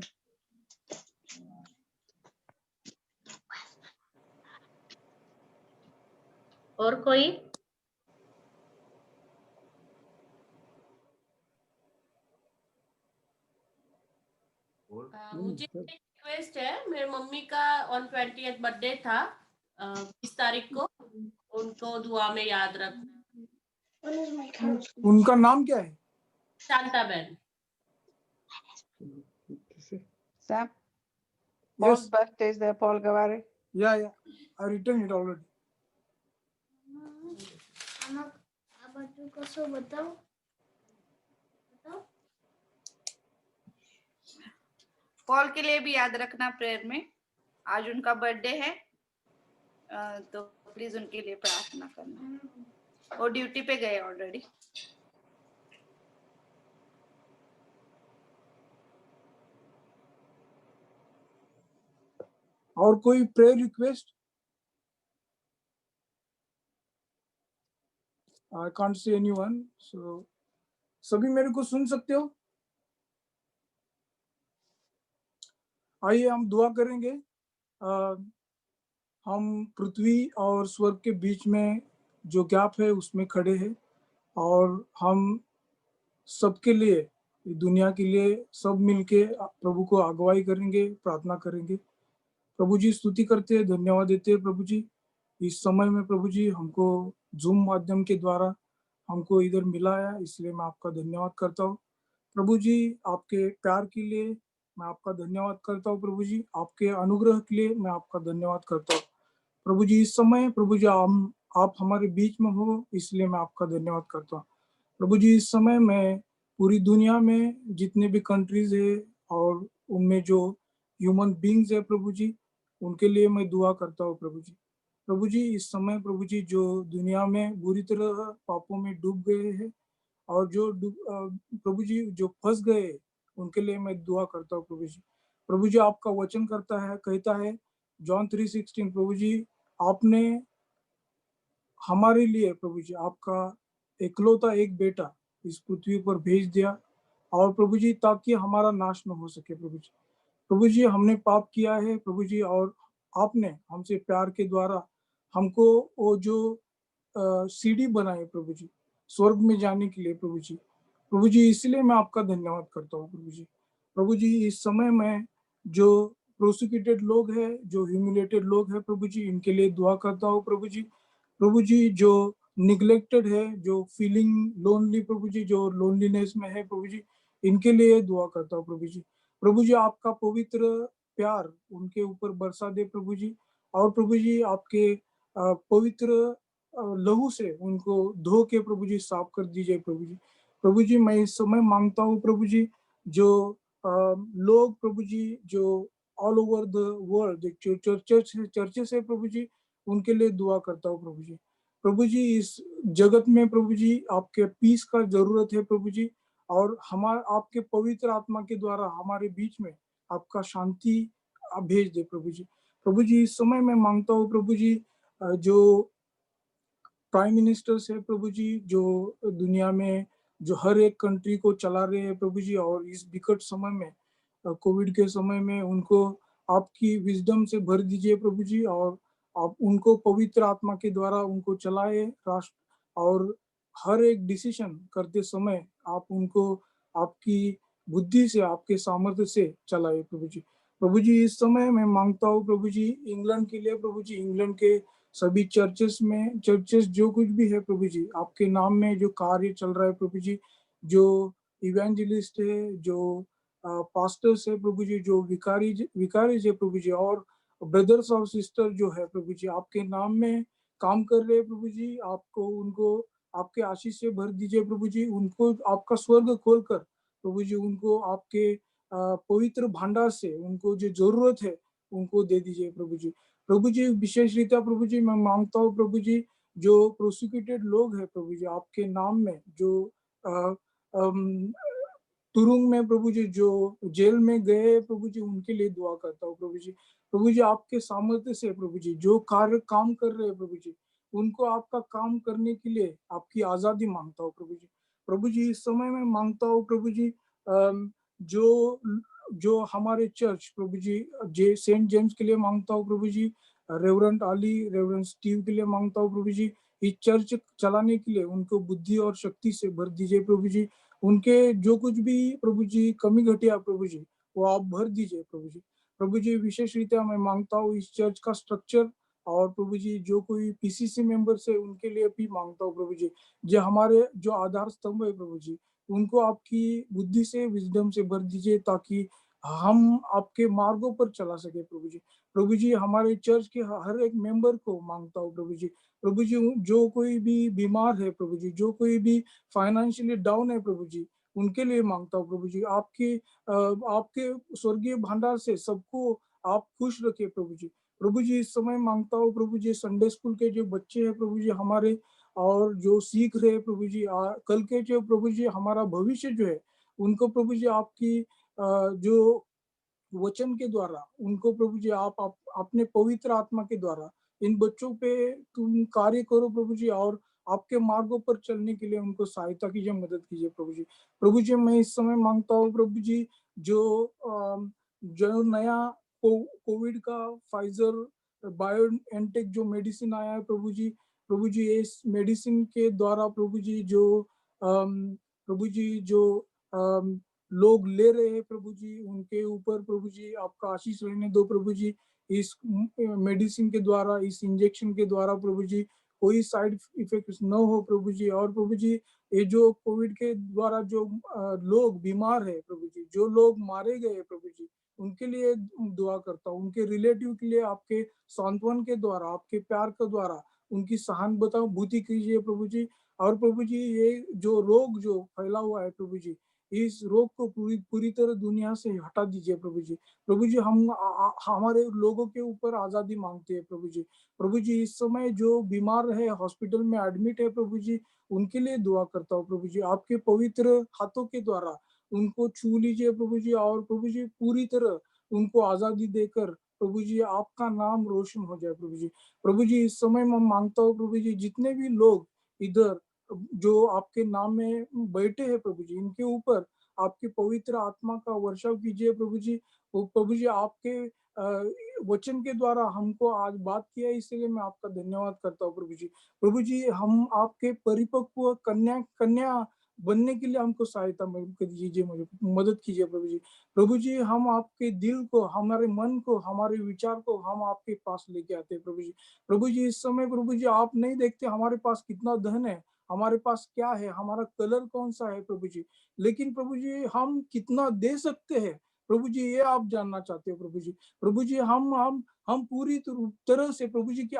और कोई? मुझे रिक्वेस्ट है, मेरी मम्मी का ऑन 20th बर्थडे था, 20 तारीख को, उनको दुआ में याद रखना। उनका नाम क्या है? शांता बहन। Sam, Paul's birthday is there, Paul Gavare. Yeah, I written it already. Paul के लिए भी याद रखना प्रेयर में, आज उनका बर्थडे है, तो प्लीज उनके लिए प्रार्थना करना। वो ड्यूटी पे गए ऑलरेडी। और कोई prayer request? I can't see anyone, so सभी मेरे को सुन सकते हो? आइए हम दुआ करेंगे। हम पृथ्वी और स्वर्ग के बीच में जो गैप है उसमें खड़े हैं और हम सबके लिए, दुनिया के लिए सब मिलके प्रभु को अगुवाई करेंगे, प्रार्थना करेंगे। प्रभु जी स्तुति करते हैं, धन्यवाद देते हैं प्रभु जी, इस समय में प्रभु जी हमको जूम माध्यम के द्वारा हमको इधर मिलाया, इसलिए मैं आपका धन्यवाद करता हूँ प्रभु जी। आपके प्यार के लिए मैं आपका धन्यवाद करता हूँ प्रभु जी, आपके अनुग्रह के लिए मैं आपका धन्यवाद करता हूँ प्रभु जी। इस समय प्रभु जी आप हमारे बीच में हो, इसलिए मैं आपका धन्यवाद करता हूँ प्रभु जी। इस समय मैं पूरी दुनिया में जितने भी कंट्रीज है और उनमें जो ह्यूमन बींग्स है प्रभु जी, उनके लिए मैं दुआ करता हूँ प्रभु जी। प्रभु जी इस समय प्रभु जी जो दुनिया में बुरी तरह पापों में डूब गए हैं और जो प्रभु जी जो फंस गए, उनके लिए मैं दुआ करता हूँ प्रभु जी। प्रभु जी आपका वचन कहता है जॉन 3:16 प्रभु जी, आपने हमारे लिए प्रभु जी आपका एकलौता एक बेटा इस पृथ्वी पर भेज दिया और प्रभु जी ताकि हमारा नाश न हो सके प्रभु जी। प्रभु जी हमने पाप किया है प्रभु जी, और आपने हमसे प्यार के द्वारा हमको वो जो सीढ़ी बनाए प्रभु जी स्वर्ग में जाने के लिए प्रभु जी। प्रभु जी इसलिए मैं आपका धन्यवाद करता हूँ प्रभु जी। प्रभु जी इस समय में जो प्रोसिक्यूटेड लोग हैं, जो ह्यूमिलेटेड लोग हैं प्रभु जी, इनके लिए दुआ करता हूँ प्रभु जी। प्रभु जी जो निग्लेक्टेड है, जो फीलिंग लोनली प्रभु जी, जो लोनलीनेस में है प्रभु जी, इनके लिए दुआ करता हूँ प्रभु जी। प्रभु जी आपका पवित्र प्यार उनके ऊपर बरसा दे प्रभु जी, और प्रभु जी आपके पवित्र लहू से उनको धो के प्रभु जी साफ कर दीजिए प्रभु जी। प्रभु जी मैं इस समय मांगता हूँ प्रभु जी, जो लोग प्रभु जी जो ऑल ओवर द वर्ल्ड जो चर्चेस है प्रभु जी, उनके लिए दुआ करता हूँ प्रभु जी। प्रभु जी इस जगत में प्रभु जी आपके पीस का जरूरत है प्रभु जी, और आपके पवित्र आत्मा के द्वारा हमारे बीच में आपका शांति भेज दे प्रभु जी। प्रभु जी इस समय मैं मांगता हूँ प्रभु जी, जो प्राइम मिनिस्टर्स है प्रभु जी, जो दुनिया में जो हर एक कंट्री को चला रहे हैं प्रभु जी, और इस विकट समय में कोविड के समय में उनको आपकी विजडम से भर दीजिए प्रभु जी, और आप उनको पवित्र आत्मा के द्वारा उनको चलाए राष्ट्र, और हर एक डिसीजन करते समय आप उनको आपकी बुद्धि से, आपके सामर्थ्य से चलाए प्रभु जी। प्रभु जी इस समय मैं मांगता हूँ प्रभु जी इंग्लैंड के लिए प्रभु जी, इंग्लैंड के सभी चर्चेस जो कुछ भी है प्रभु जी, आपके नाम में जो कार्य चल रहा है प्रभु जी, जो इवेंजलिस्ट है, जो पास्टर्स है प्रभु जी, जो विकारीज है प्रभु जी, और ब्रदर्स और सिस्टर जो है प्रभु जी, आपके नाम में काम कर रहे हैं प्रभु जी, आपको उनको आपके आशीष से भर दीजिए प्रभु जी। उनको आपका स्वर्ग खोलकर प्रभु जी उनको आपके पवित्र भंडार से उनको जो जरूरत है उनको दे दीजिए प्रभु जी। प्रभु जी विशेष रीत्या प्रभु जी मैं मांगता हूँ प्रभु जी, जो प्रोसिक्यूटेड लोग हैं प्रभु जी आपके नाम में, जो तुरुंग में प्रभु जी, जो जेल में गए प्रभु जी, उनके लिए दुआ करता हूँ प्रभु जी। प्रभु जी आपके सामर्थ्य से प्रभु जी जो काम कर रहे हैं प्रभु जी, उनको आपका काम करने के लिए आपकी आजादी मांगता हूँ प्रभु जी। प्रभु जी इस समय में मांगता हूँ प्रभु जी, जो हमारे चर्च प्रभु जी सेंट जेम्स के लिए मांगता हूँ प्रभु जी, रेवरेंट आली, रेवरेंट स्टीव के लिए मांगता हूँ प्रभु जी। इस चर्च चलाने के लिए उनको बुद्धि और शक्ति से भर दीजिए प्रभु जी। उनके जो कुछ भी प्रभु जी कमी घटिया प्रभु जी वो आप भर दीजिए प्रभु जी। प्रभु जी विशेष रीत्या मैं मांगता हूँ इस चर्च का स्ट्रक्चर, और प्रभु जी जो कोई पीसीसी मेंबर्स है उनके लिए भी मांगता हूँ प्रभु जी। जो हमारे जो आधार स्तंभ है प्रभु जी, उनको आपकी बुद्धि से विजडम से भर दीजिए ताकि हम आपके मार्गों पर चला सके प्रभु जी। प्रभु जी हमारे चर्च के हर एक मेंबर को मांगता हूँ प्रभु जी। प्रभु जी जो कोई भी बीमार है प्रभु जी, जो कोई भी फाइनेंशियली डाउन है प्रभु जी, उनके लिए मांगता हूँ प्रभु जी। आपके स्वर्गीय भंडार से सबको आप खुश रखिए प्रभु जी। प्रभु जी इस समय मांगता हूँ प्रभु जी संडे स्कूल के जो बच्चे हैं प्रभु जी हमारे, और जो सीख रहे हैं प्रभु जी, कल के जो प्रभु जी हमारा भविष्य जो है उनको प्रभु जी आपकी जो वचन के द्वारा उनको प्रभु जी आप अपने पवित्र आत्मा के द्वारा इन बच्चों पे तुम कार्य करो प्रभु जी, और आपके मार्गों पर चलने के लिए उनको सहायता कीजिए, मदद कीजिए प्रभु जी। प्रभु जी मैं इस समय मांगता हूँ प्रभु जी जो नया कोविड का फाइजर बायोएनटेक जो मेडिसिन आया है प्रभु जी इस मेडिसिन के द्वारा प्रभु जी जो लोग ले रहे हैं प्रभु जी, उनके ऊपर प्रभु जी आपका आशीष रहने दो प्रभु जी। इस मेडिसिन के द्वारा, इस इंजेक्शन के द्वारा प्रभु जी कोई साइड इफेक्ट न हो प्रभु जी। और प्रभु जी ये जो कोविड के द्वारा जो लोग बीमार है प्रभु जी, जो लोग मारे गए प्रभु जी, उनके लिए दुआ करता हूँ। उनके रिलेटिव के लिए आपके सांत्वन के द्वारा, आपके प्यार के द्वारा उनकी सहानुभूति कीजिए प्रभु जी। और प्रभु जी ये जो रोग जो फैला हुआ है प्रभु जी, इस रोग को पूरी तरह दुनिया से हटा दीजिए प्रभु जी। प्रभु जी हम हमारे लोगों के ऊपर आजादी मांगते हैं प्रभु जी। प्रभु जी इस समय जो बीमार है, हॉस्पिटल में एडमिट है प्रभु जी, उनके लिए दुआ करता हूँ प्रभु जी। आपके पवित्र हाथों के द्वारा उनको छू लीजिए प्रभु जी, और प्रभु जी पूरी तरह उनको आजादी देकर प्रभु जी आपका नाम रोशन हो जाए प्रभु जी। प्रभु जी इस समय मैं मांगता हूँ प्रभु जी जितने भी लोग इधर जो आपके नाम में बैठे हैं प्रभु जी, इनके ऊपर आपके पवित्र आत्मा का वर्षाव कीजिए प्रभु जी। वो प्रभु जी आपके वचन के द्वारा हमको आज बात किया, इसलिए मैं आपका धन्यवाद करता हूँ प्रभु जी। प्रभु जी हम आपके परिपक्व कन्या बनने के लिए हमको सहायता कीजिए, मुझे मदद कीजिए प्रभु जी। प्रभु जी हम आपके दिल को, हमारे मन को, हमारे विचार को हम आपके पास लेके आते हैं प्रभु जी। प्रभु जी इस समय प्रभु जी आप नहीं देखते हमारे पास कितना धन है, हमारे पास क्या है, हमारा कलर कौन सा है प्रभु जी, लेकिन प्रभु जी हम कितना दे सकते हैं प्रभु जी ये आप जानना चाहते हो प्रभु जी। प्रभु जी हम पूरी तरह से प्रभु जी कि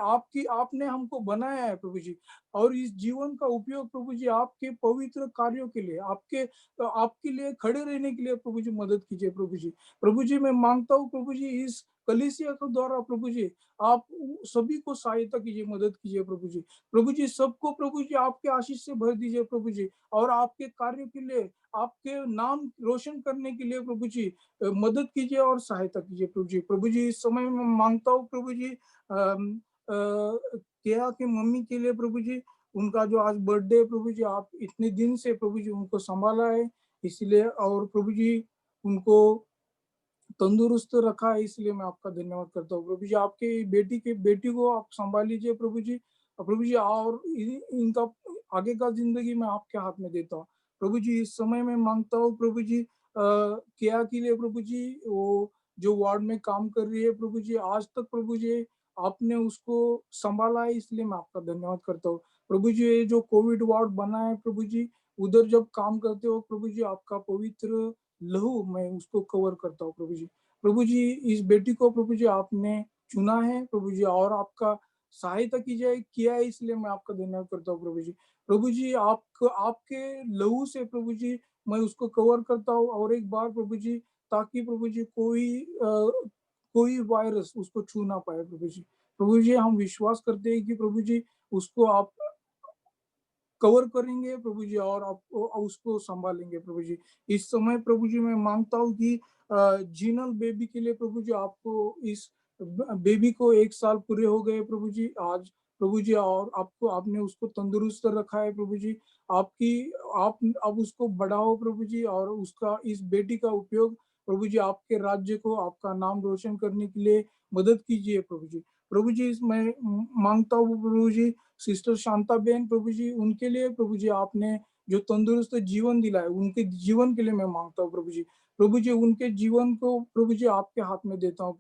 आपने हमको बनाया है प्रभु जी, और इस जीवन का उपयोग प्रभु जी आपके पवित्र कार्यों के लिए, आपके लिए खड़े रहने के लिए प्रभु जी मदद कीजिए प्रभु जी। प्रभु जी मैं मांगता हूँ प्रभु जी इस कलीसिया के द्वारा प्रभु जी आप सभी को सहायता कीजिए, मदद कीजिए प्रभु जी। प्रभु जी सबको प्रभु जी आपके आशीष से भर दीजिए प्रभु जी, और आपके कार्य के लिए, आपके नाम रोशन करने के लिए प्रभु जी मदद कीजिए और सहायता कीजिए प्रभु जी। प्रभु जी इस समय में मांगता हूँ प्रभु जी केया के मम्मी के लिए प्रभु जी, उनका जो आज बर्थडे है प्रभु जी, आप इतने दिन से प्रभु जी उनको संभाला है इसलिए, और प्रभु जी उनको तंदुरुस्त रखा है, इसलिए मैं आपका धन्यवाद करता हूँ प्रभु जी। आपके बेटी को आप संभाल लीजिए प्रभु जी, प्रभु जी, और इनका आगे का जिंदगी मैं आपके हाथ में देता हूँ प्रभु जी। इस समय में मांगता हूँ प्रभु जी क्या के लिए प्रभु जी, वो जो वार्ड में काम कर रही है प्रभु जी, आज तक प्रभु जी आपने उसको संभाला है, इसलिए मैं आपका धन्यवाद करता हूँ प्रभु जी। ये जो कोविड वार्ड बना है प्रभु जी, उधर जब काम करते हो प्रभु जी आपका पवित्र लहू मैं उसको कवर करता हूँ प्रभु जी। प्रभु जी इस बेटी को प्रभु जी आपने चुना है प्रभु जी, और आपका सहायता किया है, इसलिए मैं आपका धन्यवाद करता हूँ प्रभु जी। प्रभु जी आपके लहू से प्रभु जी मैं उसको कवर करता हूँ, और एक बार प्रभु जी ताकि प्रभु जी कोई वायरस उसको छू ना पाए प्रभु जी। प्रभु जी हम विश्वास करते हैं कि प्रभु जी उसको आप कवर करेंगे प्रभु जी, और आप उसको संभालेंगे प्रभु जी। इस समय प्रभु जी मैं मांगता हूँ कि जीनल बेबी के लिए प्रभु जी आपको इस बेबी को 1 साल पूरे हो गए प्रभु जी आज प्रभु जी, और आपने उसको तंदुरुस्त रखा है प्रभु जी। आप उसको बढ़ाओ प्रभु जी, और उसका इस बेटी का उपयोग प्रभु जी आपके राज्य को, आपका नाम रोशन करने के लिए मदद कीजिए प्रभु जी। प्रभु जी मैं मांगता हूँ प्रभु जी सिस्टर शांता बहन प्रभु जी उनके लिए प्रभु जी आपने जो तंदुरुस्त जीवन दिला है उनके जीवन के लिए मैं मांगता हूँ प्रभु जी उनके जीवन को प्रभु जी आपके हाथ में देता हूँ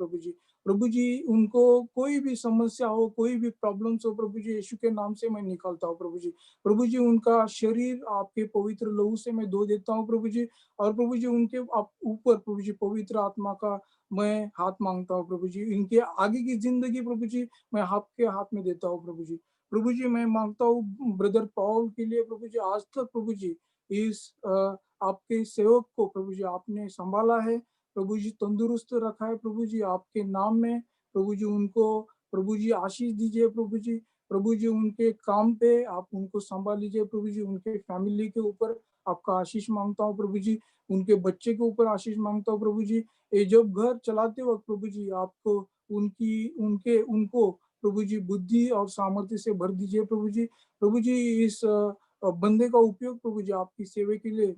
प्रभु जी उनको कोई भी समस्या हो कोई भी प्रॉब्लम्स हो प्रभु जी यीशु के नाम से मैं निकालता हूँ प्रभु जी उनका शरीर आपके पवित्र लहू से मैं धो देता हूँ प्रभु जी और प्रभु जी उनके ऊपर प्रभु जी पवित्र आत्मा का मैं हाथ मांगता हूँ प्रभु जी इनके आगे की जिंदगी प्रभु जी मैं आपके हाथ में देता हूँ प्रभु जी मैं मांगता हूँ ब्रदर पॉल के लिए प्रभु जी आज तक प्रभु जी इस आपके सेवक को प्रभु जी आपने संभाला है प्रभु जी तंदुरुस्त रखा है प्रभु जी आपके नाम में प्रभु जी उनको प्रभु जी आशीष दीजिए प्रभु जी उनके काम पे आप उनको संभाल लीजिए प्रभु जी उनके फैमिली के ऊपर आपका आशीष मांगता हूँ प्रभु जी उनके बच्चे के ऊपर आशीष मांगता हूँ प्रभु जी ये जब घर चलाते वक्त प्रभु जी आपको उनको प्रभु जी बुद्धि और सामर्थ्य से भर दीजिए प्रभु जी इस बंदे का उपयोग प्रभु जी आपकी सेवा के लिए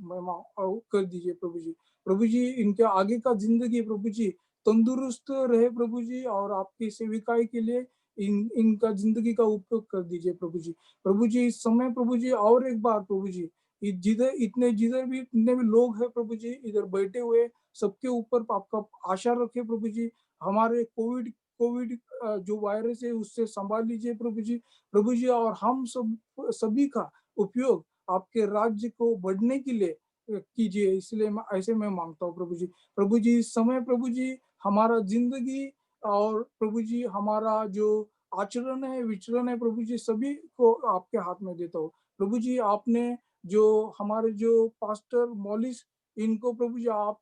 कर दीजिए प्रभु जी इनके आगे का जिंदगी प्रभु जी तंदुरुस्त रहे प्रभु जी और आपकी सेविकाई के लिए इनका जिंदगी का उपयोग कर दीजिए प्रभु जी इस समय प्रभु जी और एक बार प्रभु जी जितने भी लोग हैं प्रभु जी इधर बैठे हुए सबके ऊपर आपका आशा रखे प्रभु जी हमारे कोविड जो वायरस है उससे संभाल लीजिए प्रभु जी और हम सभी का उपयोग आपके राज्य को बढ़ने के लिए कीजिए इसलिए मैं मांगता हूँ प्रभु जी इस समय प्रभु जी हमारा जिंदगी और प्रभु जी हमारा जो आचरण है विचरण है प्रभु जी सभी को आपके हाथ में देता हूँ प्रभु जी आपने जो हमारे जो पास्टर मॉलिस इनको प्रभु जी आप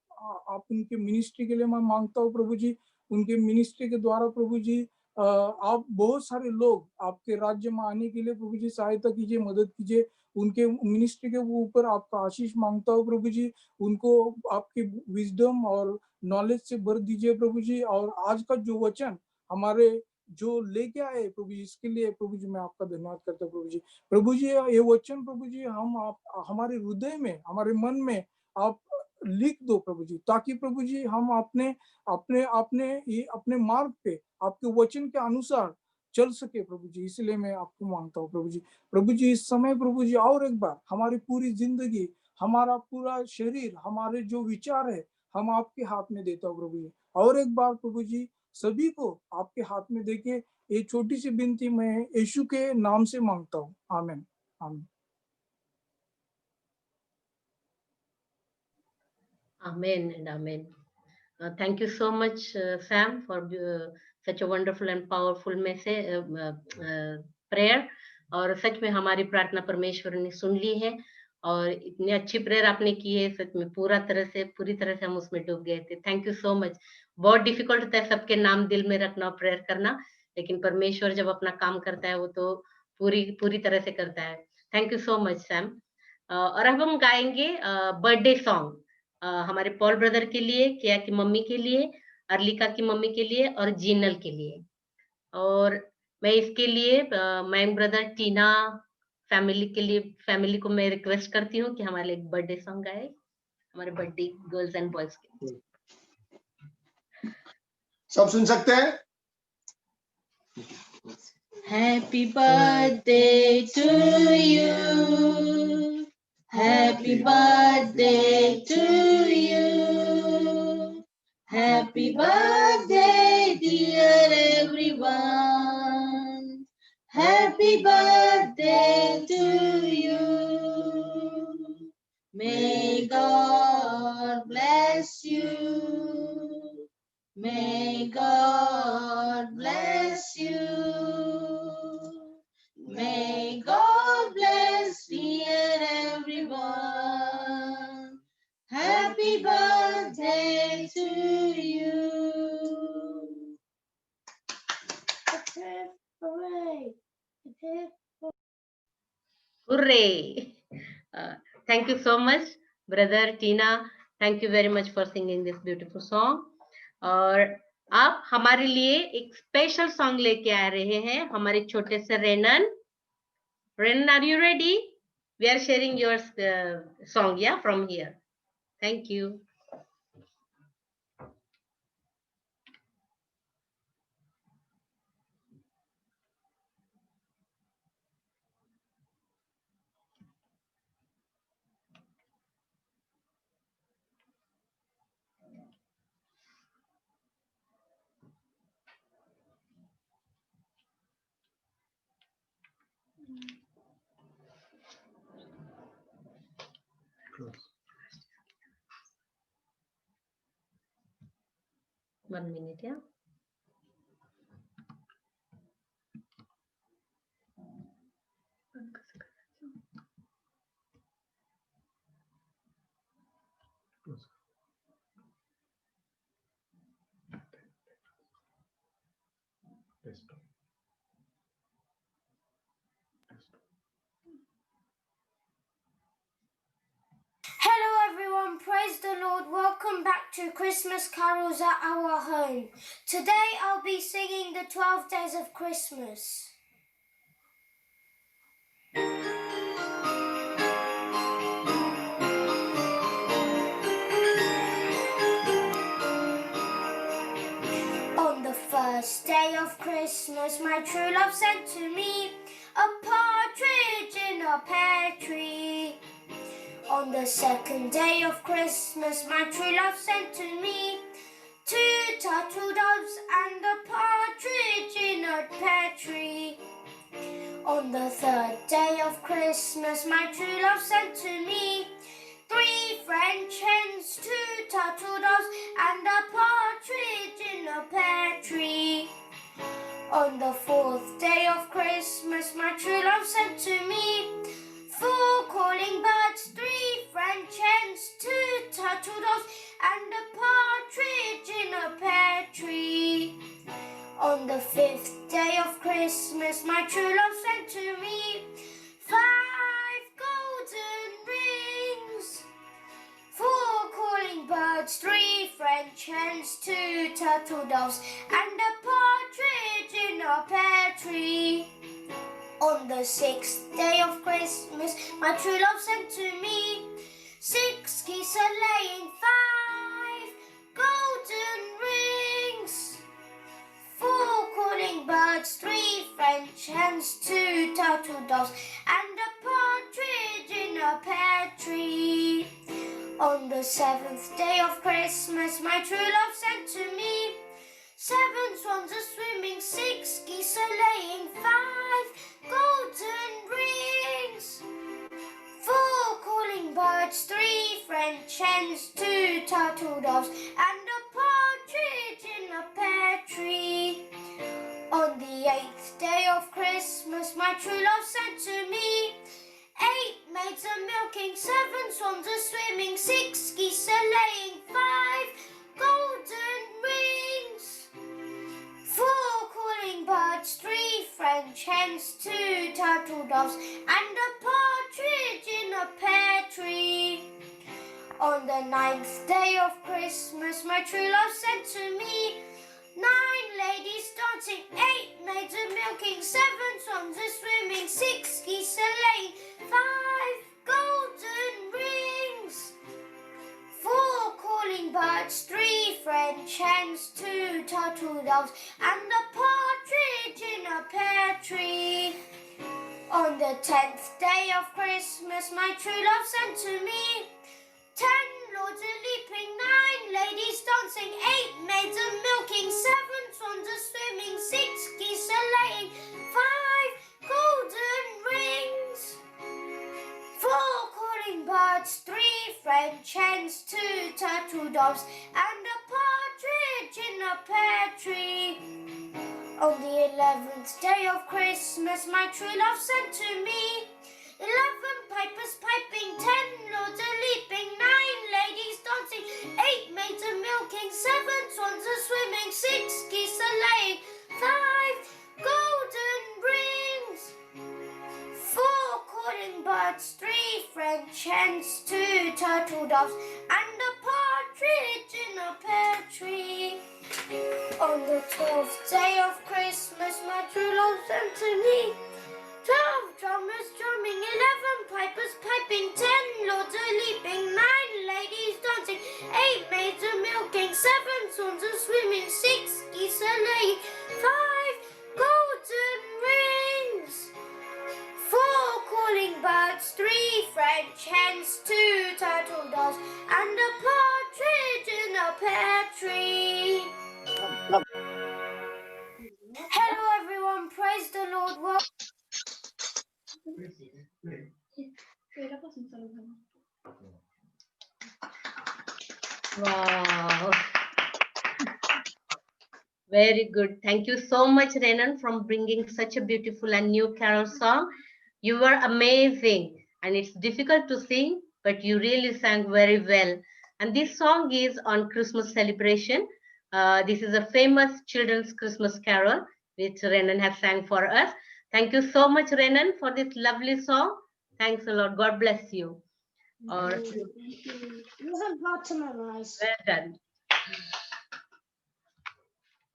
उनके मिनिस्ट्री के लिए मैं मांगता हूँ प्रभु जी उनके मिनिस्ट्री के द्वारा प्रभु जी आप बहुत सारे लोग आपके राज्य में आने के लिए प्रभु जी सहायता कीजिए मदद कीजिए उनके मिनिस्ट्री के ऊपर आपका आशीष मांगता हूँ प्रभु जी उनको आपकी विजडम और नॉलेज से भर दीजिए प्रभु जी और आज का जो वचन हमारे जो लेके आए प्रभु जी इसके लिए प्रभु जी मैं आपका धन्यवाद करता हूँ प्रभु जी ये वचन प्रभु जी हम आप हमारे हृदय में हमारे मन में आप लिख दो प्रभु जी ताकि प्रभु जी हम अपने मार्ग पे आपके वचन के अनुसार चल सके प्रभु जी इसलिए मैं आपको मांगता हूँ प्रभु जी इस समय प्रभु जी और एक बार हमारी पूरी जिंदगी हमारा पूरा शरीर हमारे जो विचार है हम आपके हाथ में देता हूँ प्रभु जी और एक बार प्रभु जी सभी को आपके हाथ में देके ये छोटी सी विनती मैं यीशु के नाम से मांगता हूँ आमीन आमीन Amen and amen. Thank you so much, Sam, for such a wonderful and powerful message, prayer. और सच में हमारी प्रार्थना परमेश्वर ने सुन ली है और इतनी अच्छी प्रेयर आपने की है सच में पूरी तरह से हम उसमें डूब गए थे थैंक यू सो मच बहुत डिफिकल्ट होता है सबके नाम दिल में रखना और प्रेयर करना लेकिन परमेश्वर जब अपना काम करता है वो तो पूरी तरह से करता है thank you so much Sam और अब हम गाएंगे बर्थडे सॉन्ग हमारे पॉल ब्रदर के लिए किया की मम्मी के लिए अर्लिका की मम्मी के लिए और जीनल के लिए और मैं इसके लिए मैं ब्रदर टीना फैमिली को मैं रिक्वेस्ट करती हूँ कि हमारे लिए एक बर्थडे सॉन्ग गाए हमारे बर्थडे गर्ल्स एंड बॉयज के सब सुन सकते हैं Happy birthday to you. Happy birthday to you. Happy birthday, dear everyone. Happy birthday to you. May God bless you. May God bless you. May God bless dear everyone. Happy birthday to you. Hooray! Hooray! Thank you so much, brother Tina. Thank you very much for singing this beautiful song. और आप हमारे लिए एक special song लेके आ रहे हैं हमारे छोटे से Renan are you ready we are sharing your song या from here thank you 1 minute, yeah. Hello everyone, praise the Lord. Welcome back to Christmas Carols at Our Home. Today I'll be singing the 12 Days of Christmas. On the first day of Christmas, my true love sent to me a partridge in a pear tree. On the second day of Christmas, my true love sent to me 2 turtle doves and a partridge in a pear tree. On the third day of Christmas, my true love sent to me 3 French hens, 2 turtle doves and a partridge in a pear tree. On the fourth day of Christmas, my true love sent to me 4 calling birds, 3 French hens, 2 turtle doves and a partridge in a pear tree. On the fifth day of Christmas, my true love sent to me 5 golden rings, 4 calling birds, 3 French hens, 2 turtle doves and a partridge in a pear tree. On the sixth day of Christmas, my true love sent to me 6 geese a-laying, 5 golden rings, 4 calling birds, 3 French hens, 2 turtle doves and a partridge in a pear tree. On the seventh day of Christmas, my true love sent to me 7 swans a-swimming, 6 geese a-laying, 5 golden rings, 4 calling birds, 3 French hens, 2 turtle doves and a partridge in a pear tree. On the 8th day of Christmas, my true love sent to me 8 maids a-milking, 7 swans a-swimming, 6 geese a-laying, 5 golden rings, 4 calling birds, 3 French hens, 2 turtle doves and a partridge in a pear tree. On the 9th day of Christmas, my true love sent to me 9 ladies dancing, 8 maids a-milking, 7 swans a-swimming, 6 geese a-laying, 5 golden rings, 4 calling birds, 3 French hens, 2 turtle doves and a partridge in a pear tree. On the 10th day of Christmas, my true love sent to me 10 lords a-leaping, 9 ladies dancing, 8 maids a-milking, 7 swans a-swimming, 6 geese a-laying, 5 golden rings, 4 calling birds, 3 French hens, 2 turtle doves and a partridge in a pear tree. On the 11th day of Christmas, my true love sent to me 11 pipers piping, 10 lords a-leaping, 9 ladies dancing, 8 maids a-milking, 7 swans a-swimming, 6 geese a-laying, 5 golden rings, 4 calling birds, 3 French hens, 2 turtle doves and a partridge in a pear tree. On the 12th day of Christmas, my true love sent to me 12 drummers drumming, 11 pipers piping, 10 lords a-leaping, 9 ladies dancing, 8 maids a-milking, 7 swans a-swimming, 6 geese a-laying, 5 golden rings, 4 calling birds, 3 French hens, 2 turtle doves and a partridge in a pear tree. Hello everyone, praise the Lord. Wow. Very good. Thank you so much, Renan, for bringing such a beautiful and new carol song. You were amazing, and it's difficult to sing, but you really sang very well. And this song is on Christmas celebration. This is a famous children's Christmas carol, which Renan has sang for us. Thank you so much, Renan, for this lovely song. Thanks a lot. God bless you. Or You have got to memorize. well done.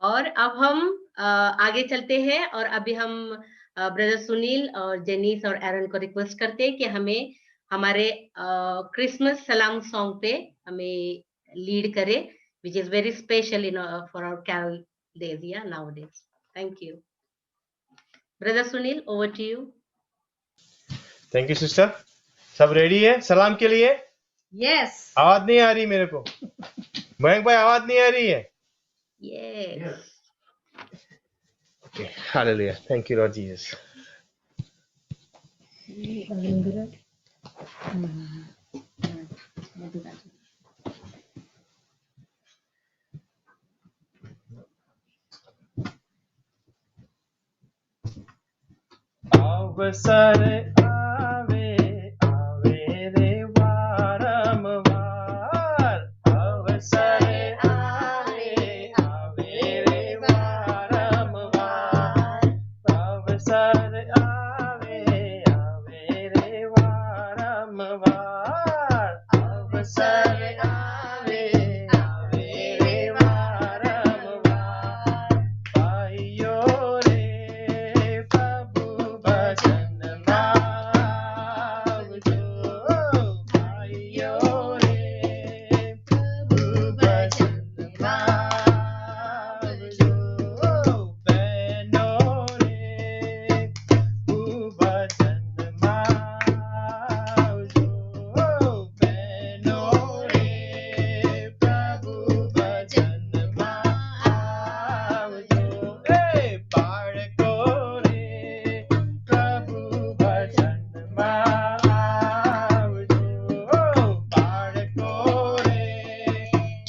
और अब हम आगे चलते हैं और अभी हम brother Sunil और जेनिस और एरन को रिक्वेस्ट करते हैं कि हमें हमारे क्रिसमस सलाम सॉन्ग पे हमें लीड करे, which is very special for our carol days, yeah, nowadays. Thank you. Brother Sunil, over to you. Thank you sister. सब रेडी है सलाम के लिए? Yes. आवाज नहीं आ रही मेरे को। मयंक भाई आवाज नहीं आ रही है? Yes. Okay, hallelujah. Thank you, Lord Jesus. अवसर आवे आवे रे वारंवार, अवसर आवे आवे रे वारंवार, अवसर आवे आवे रे वारंवार, अवसर आवे आवे रे वारंवार, पाइयो रे प्रभु भजन मावजो, पाइयो रे प्रभु भजन मावजो, बहनों रे प्रभु भजन मावजो, बहनों रे प्रभु भजन मावजो, बाळको रे प्रभु भजन मावजो, बाळको रे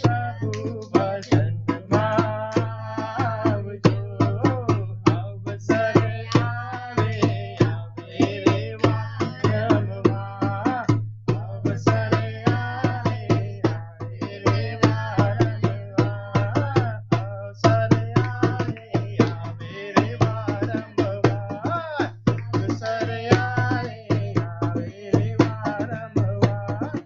प्रभु भजन मावजो, अवसर आवे आवे रे वारंवार, अवसर आवे आवे रे वारंवार, अवसर आवे आवे रे वारंवार, अवसर आवे आवे रे वारंवार,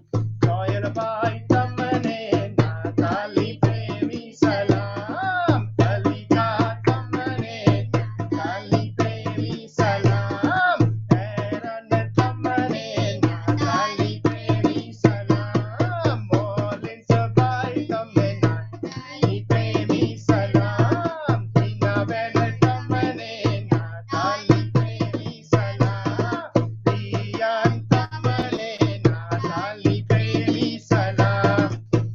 જોયલ ભાઈ તમને નાતાલી પ્રેમી સલામ, કલિકા તમને નાતાલી પ્રેમી સલામ, એરન તમને નાતાલી પ્રેમી સલામ, મોલિન્સ ભાઈ તમને નાતાલી પ્રેમી સલામ, ટીનાબેન તમને નાતાલી પ્રેમી સલામ, રિયાન તમને નાતાલી પ્રેમી સલામ,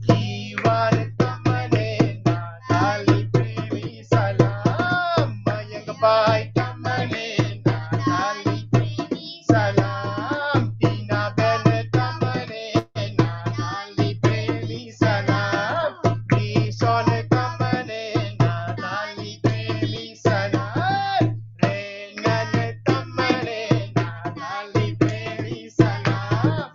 જીવન તમને નાતાલી પ્રેમી સલામ, મયંકભાઈ તમને નાતાલી પ્રેમી સલામ, ટીનાબેન તમને નાતાલી પ્રેમી સલામ, કિશોર તમને નાતાલી પ્રેમી સલામ, રેનન તમને નાતાલી પ્રેમી સલામ,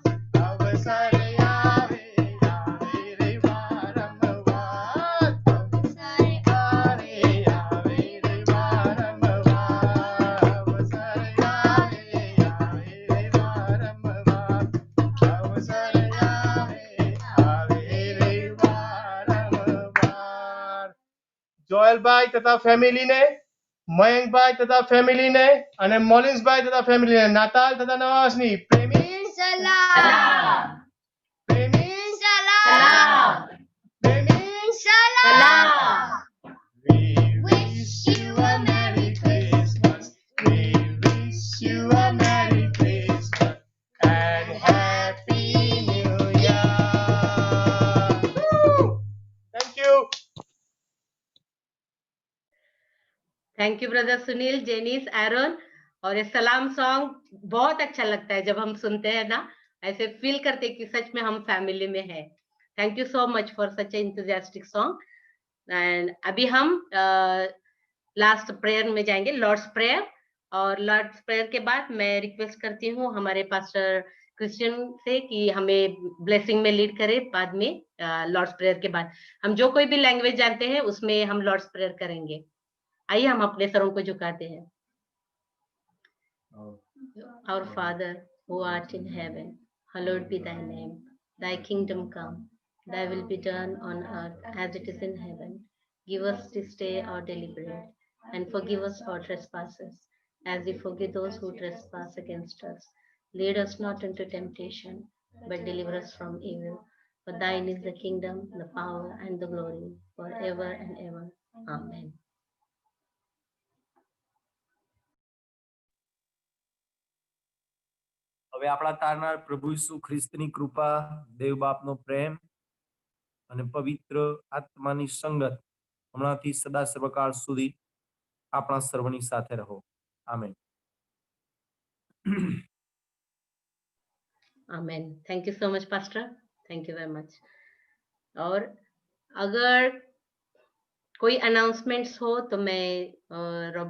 અવસર આવે આવે રે વારંવાર, અવસર આવે આવે રે વારંવાર, અવસર આવે આવે રે વારંવાર, અવસર આવે આવે રે વારંવાર। જોયલભાઈ તથા ફેમિલીને, મયંકભાઈ તથા ફેમિલીને અને મોલિન્સભાઈ તથા ફેમિલીને નાતાલ તથા નવાસની પ્રેમી Salam. પ્રેમી Salam. પ્રેમી Salam. We wish you a Merry Christmas. We wish you a Merry Christmas and Happy New Year. Woo! Thank you. Thank you brother Sunil, Janice, Aaron. और ये सलाम सॉन्ग बहुत अच्छा लगता है जब हम सुनते हैं ना, ऐसे फील करते कि सच में हम फैमिली में है। Thank you so much for such enthusiastic song. And अभी हम लास्ट प्रेयर में जाएंगे, लॉर्ड्स प्रेयर। और लॉर्ड्स प्रेयर के बाद मैं रिक्वेस्ट करती हूँ हमारे पास्टर क्रिश्चियन से कि हमें ब्लेसिंग में लीड करे। बाद में लॉर्ड्स प्रेयर के बाद हम जो कोई भी लैंग्वेज जानते हैं उसमें हम लॉर्ड्स प्रेयर करेंगे। आइए हम अपने सरों को झुकाते हैं। Our Father who art in heaven, hallowed be thy name. Thy kingdom come, thy will be done on earth as it is in heaven. Give us this day our daily bread, and forgive us our trespasses, as we forgive those who trespass against us. Lead us not into temptation, but deliver us from evil. For thine is the kingdom, the power, and the glory, forever and ever. Amen. હવે આપણા તારનાર પ્રભુ ઈસુ ખ્રિસ્તની કૃપા, દેવ બાપનો પ્રેમ અને પવિત્ર આત્માની સંગત હમણાંથી સદા સર્વકાળ સુધી આપણા સર્વની સાથે રહો. Amen. Amen. Thank you so much, Pastor. Thank you very much. और अगर कोई अनाउंसमेंट्स हो तो मैं रॉबर्ट